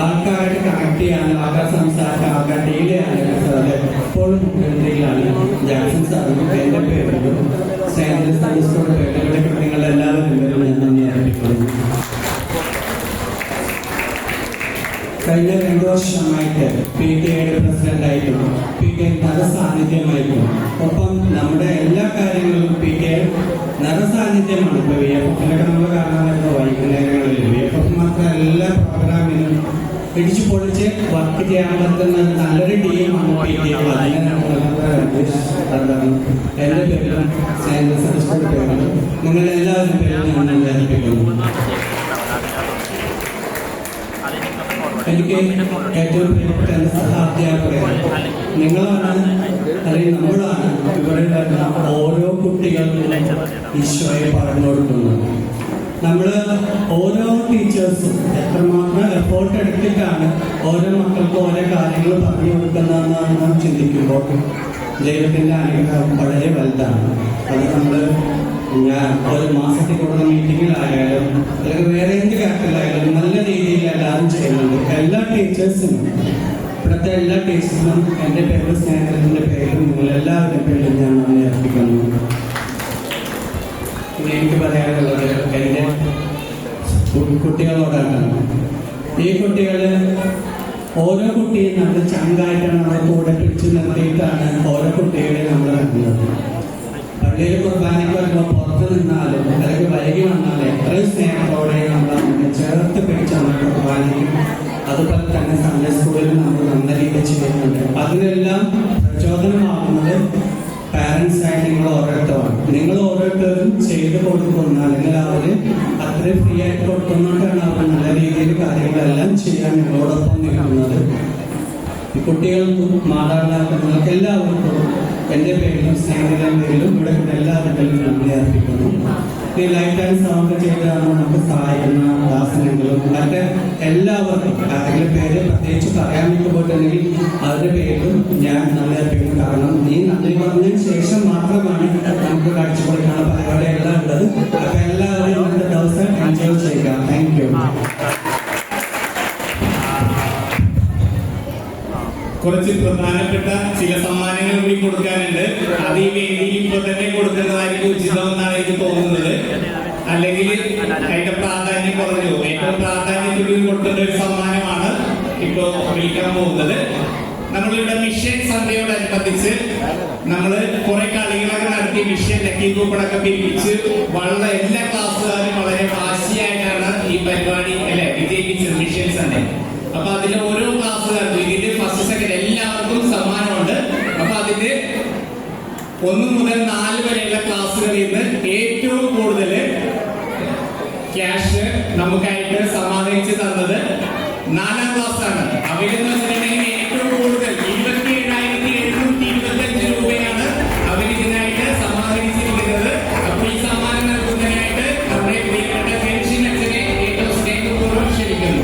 ആൾക്കാരായിട്ട് കണക്ട് ചെയ്യാനും ആൾക്കാർ സംസാരിക്കാൻ ആൾക്കാർ ഡീൽ ചെയ്യാനൊക്കെ സാറ് എപ്പോഴും മുൻപന്തിയിലാണ്. ജാക്സൺ സാറിനും എൻ്റെ പേരിലും സൈനിക സൺഡേ പേരിലും നിങ്ങളെല്ലാവരും പേരിലും ഞാൻ നന്ദി അർപ്പിക്കുന്നു. കഴിഞ്ഞ 2 വർഷമായിട്ട് PTA പ്രസിഡന്റായിട്ടും PTA നിറസാന്നിധ്യമായിട്ടും ഒപ്പം നമ്മുടെ എല്ലാ കാര്യങ്ങളിലും PTA നിറസാന്നിധ്യമാണ്. ഇപ്പോൾ VFFിലൊക്കെ നമ്മൾ കാണാൻ വരുന്ന വൈകുന്നേരങ്ങളിൽ VFF മാത്രം എല്ലാ പ്രോഗ്രാമിനും പിടിച്ചു പൊളിച്ച് വർക്ക് ചെയ്യാൻ പറ്റുന്ന നല്ലൊരു ടീമാണ് PTA. എൻ്റെ പേരിലും സ്കൂൾ പേരിലും നിങ്ങളെല്ലാവരും പേരിലും ഞാൻ വിചാരിപ്പിക്കുന്നു. എനിക്ക് ഏറ്റവും പ്രിയപ്പെട്ട എൻ്റെ സഹാധ്യാപകരെ, നിങ്ങളാണ് അല്ലെങ്കിൽ നമ്മളാണ് ഇവിടെ വരുന്ന ഓരോ കുട്ടികൾക്കും ഈശോയെ പറഞ്ഞു കൊടുക്കുന്നത്. നമ്മൾ ഓരോ ടീച്ചേഴ്സും എത്രമാത്രം എഫോർട്ട് എടുത്തിട്ടാണ് ഓരോ മക്കൾക്ക് ഓരോ കാര്യങ്ങൾ പറഞ്ഞു കൊടുക്കുന്നതെന്നാണ് നാം ചിന്തിക്കുമ്പോൾ ദൈവത്തിൻ്റെ അനുഗ്രഹം വളരെ വലുതാണ്. അത് നമ്മൾ ഒരു മാസത്തിൽ കൂടുന്ന മീറ്റിങ്ങിലായാലും അല്ലെങ്കിൽ വേറെ എന്ത് കാര്യത്തിലായാലും നല്ല രീതിയിൽ എല്ലാവരും ചെയ്യുന്നുണ്ട്. എല്ലാ ടീച്ചേഴ്സിനും, ഇവിടുത്തെ എല്ലാ ടീച്ചേഴ്സിനും എൻ്റെ പേരും സ്നേഹത്തിൻ്റെ പേരും നിങ്ങളെല്ലാവരുടെ പേരും ഞാൻ നന്ദി അർപ്പിക്കുന്നു. പിന്നെ എനിക്ക് പറയാനുള്ളത് എൻ്റെ കുട്ടികളോടാണ്. ഈ കുട്ടികൾ ഓരോ കുട്ടിയും നമ്മൾ ചങ്കായിട്ടാണ് നമ്മളെ കൂടെ പിടിച്ചു നിർത്തിയിട്ടാണ് ഓരോ കുട്ടികളെ നമ്മൾ നടക്കുന്നത്. പള്ളിയിൽ കുർബാനയ്ക്ക് വരുമ്പോൾ പുറത്ത് നിന്നാലും അല്ലെങ്കിൽ വൈകി വന്നാലും എത്രയും സ്നേഹത്തോടെ നമ്മൾ അതിനെ ചേർത്ത് പിടിച്ച് നമ്മൾ കുർബാനയ്ക്കും അതുപോലെ തന്നെ സൺഡേ സ്കൂളിൽ നമ്മൾ നല്ല രീതിയിൽ ചെയ്യുന്നുണ്ട്. അതിനെല്ലാം പ്രചോദനമാകുന്നത് പാരൻസായി നിങ്ങൾ ഓരോരുത്തരാണ്. നിങ്ങൾ ഓരോരുത്തരും ചെയ്ത് കൊടുക്കുന്ന അല്ലെങ്കിൽ അവർ അത്രയും ഫ്രീ ആയിട്ട് കൊടുക്കുന്നതുകൊണ്ടാണ് അവർ നല്ല രീതിയിൽ കാര്യങ്ങളെല്ലാം ചെയ്യാൻ നിങ്ങളോടൊപ്പം നിൽക്കുന്നത്. ഈ കുട്ടികൾക്കും മാതാപിതാക്കൾക്ക് എല്ലാവർക്കും എൻ്റെ പേരിലും സ്നേഹിതരുടെ പേരിലും ഇവിടെ എല്ലാവരുടെ പേരിലും നന്ദി അർപ്പിക്കുന്നു. ഈ ലൈഫ് ആൻഡ് സൗണ്ട് ചെയ്താണ് നമുക്ക് സഹായിക്കുന്ന ദാസനങ്ങളും മറ്റ് എല്ലാവർക്കും ആരെങ്കിലും പേര് പ്രത്യേകിച്ച് പറയാൻ പോയിട്ടുണ്ടെങ്കിൽ അവരുടെ പേരിലും ഞാൻ നന്ദി അർപ്പിക്കുന്നു. കാരണം ഈ നന്ദി പറഞ്ഞതിന് ശേഷം മാത്രമാണ് നമുക്ക് കാഴ്ചപ്പാടിക്കാനുള്ള പരിപാടിയെല്ലാം ഉള്ളത്. അപ്പൊ എല്ലാവരും ഇന്നത്തെ ദിവസം എൻജോയ് ചെയ്യുക. Thank you. കുറച്ച് പ്രധാനപ്പെട്ട ചില സമ്മാനങ്ങൾ കൂടി കൊടുക്കാനുണ്ട്. അത് ഈ വേദിയിൽ ഇപ്പോൾ തന്നെ കൊടുക്കുന്നതായിരിക്കും ഉചിതമെന്നാണ് എനിക്ക് തോന്നുന്നത്. അല്ലെങ്കിൽ അതിന്റെ പ്രാധാന്യം കുറഞ്ഞു. ഏറ്റവും പ്രാധാന്യത്തോട് കൊടുക്കേണ്ട ഒരു സമ്മാനമാണ് ഇപ്പോൾ വിളിക്കാൻ പോകുന്നത്. നമ്മളിവിടെ മിഷൻ സൺഡേയോടനുബന്ധിച്ച് നമ്മൾ കുറെ കളികളൊക്കെ നടത്തി മിഷൻ ലക്കി കൂപ്പണൊക്കെ പിരിപ്പിച്ച് വളരെ എല്ലാ ക്ലാസ്സുകാരും വളരെ വാശിയായിട്ടാണ് ഈ പരിപാടി അല്ലെ വിജയിപ്പിച്ചത് മിഷൻ സൺഡേ. അപ്പൊ അതിന്റെ ഓരോ ക്ലാസ്സുകാർക്കും ഇതിന്റെ ഫസ്റ്റ് സെക്കൻഡ് എല്ലാവർക്കും സമ്മാനമുണ്ട്. അപ്പൊ അതിന്റെ 1 മുതൽ 4 വരെയുള്ള ക്ലാസ്സുകളിൽ നിന്ന് ഏറ്റവും കൂടുതൽ ക്യാഷ് നമുക്കായിട്ട് സമാഹരിച്ച് തന്നത് 4ാം ക്ലാസ് ആണ്. അവരെന്ന് വെച്ചിട്ടുണ്ടെങ്കിൽ ഏറ്റവും കൂടുതൽ 27,725 രൂപയാണ് അവരിതിനായിട്ട് സമാഹരിച്ചിരിക്കുന്നത്. അപ്പൊ ഈ സമ്മാനം നൽകുന്നതിനായിട്ട് നമ്മുടെ പ്രിയപ്പെട്ട പെൻഷൻ അച്ഛനെ ഏറ്റവും സ്നേഹപൂർവ്വം ക്ഷണിക്കുന്നു.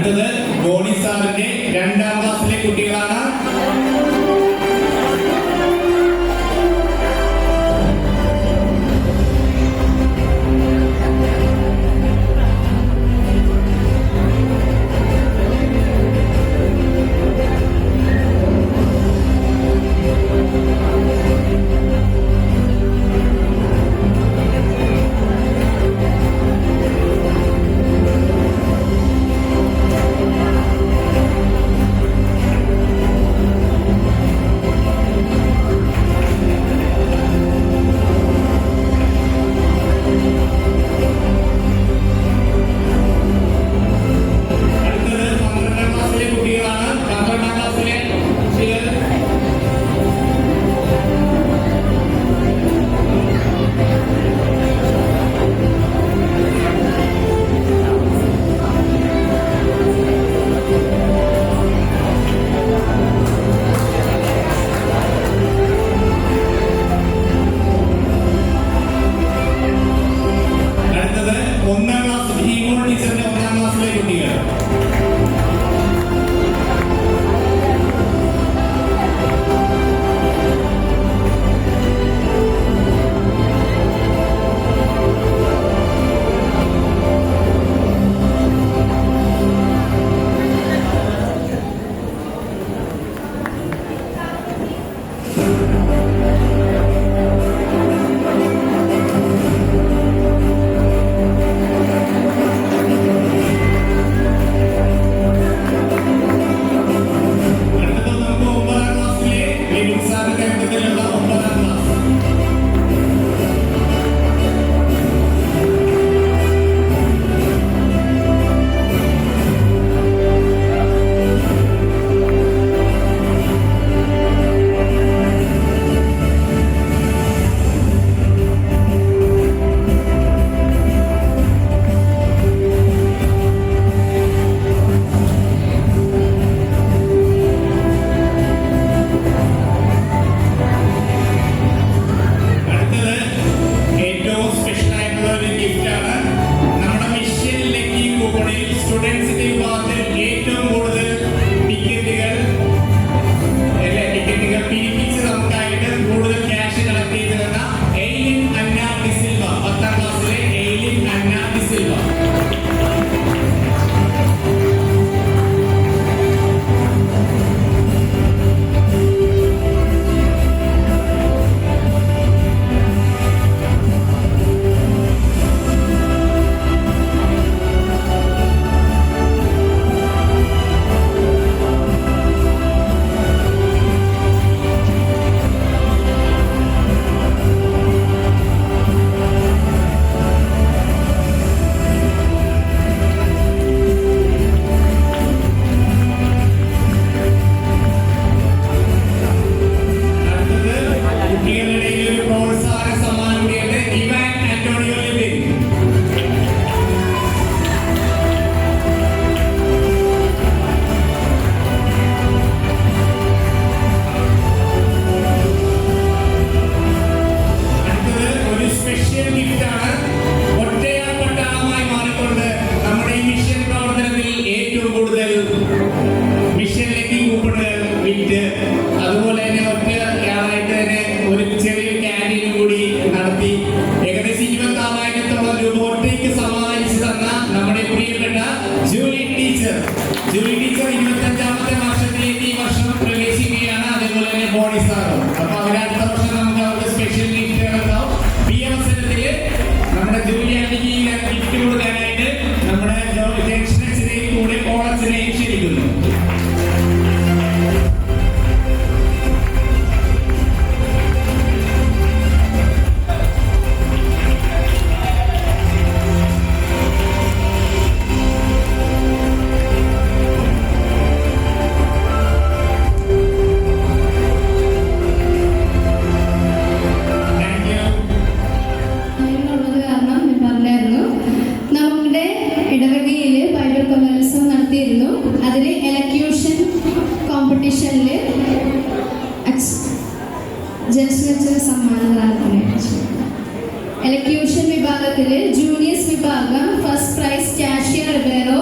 അടുത്തത് ബോണി സാറിന്റെ 2ാം ക്ലാസ്സിലെ കുട്ടികളാണ്. എലക്യൂഷൻ വിഭാഗത്തില് ജൂനിയേഴ്സ് വിഭാഗം first prize cashier Ribeiro,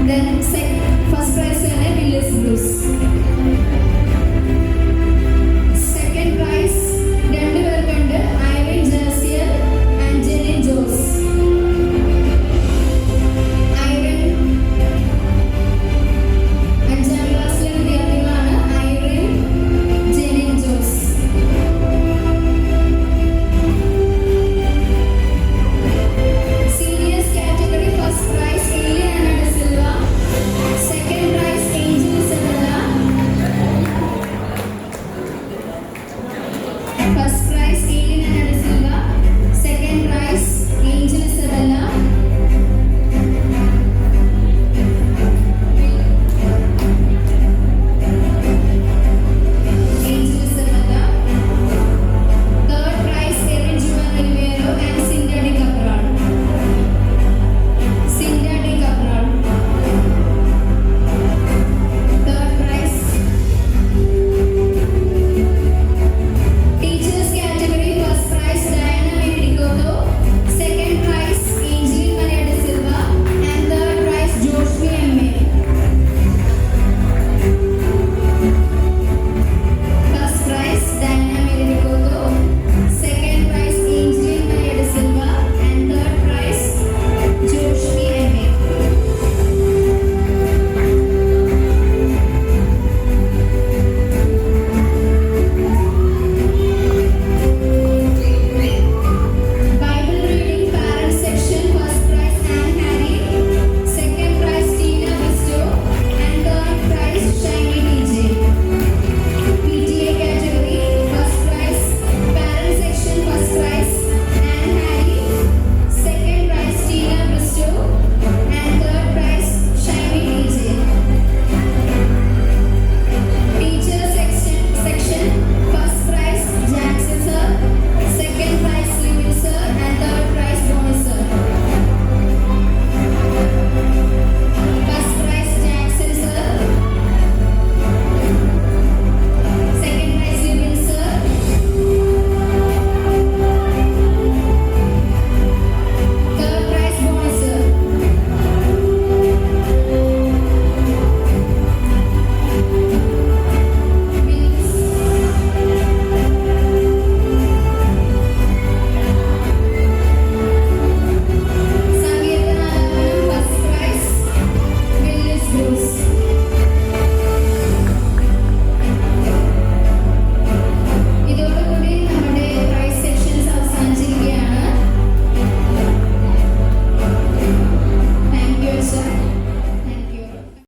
Then first prize ആണ് വില്ലേഴ്സ് ബ്ലൂസ്.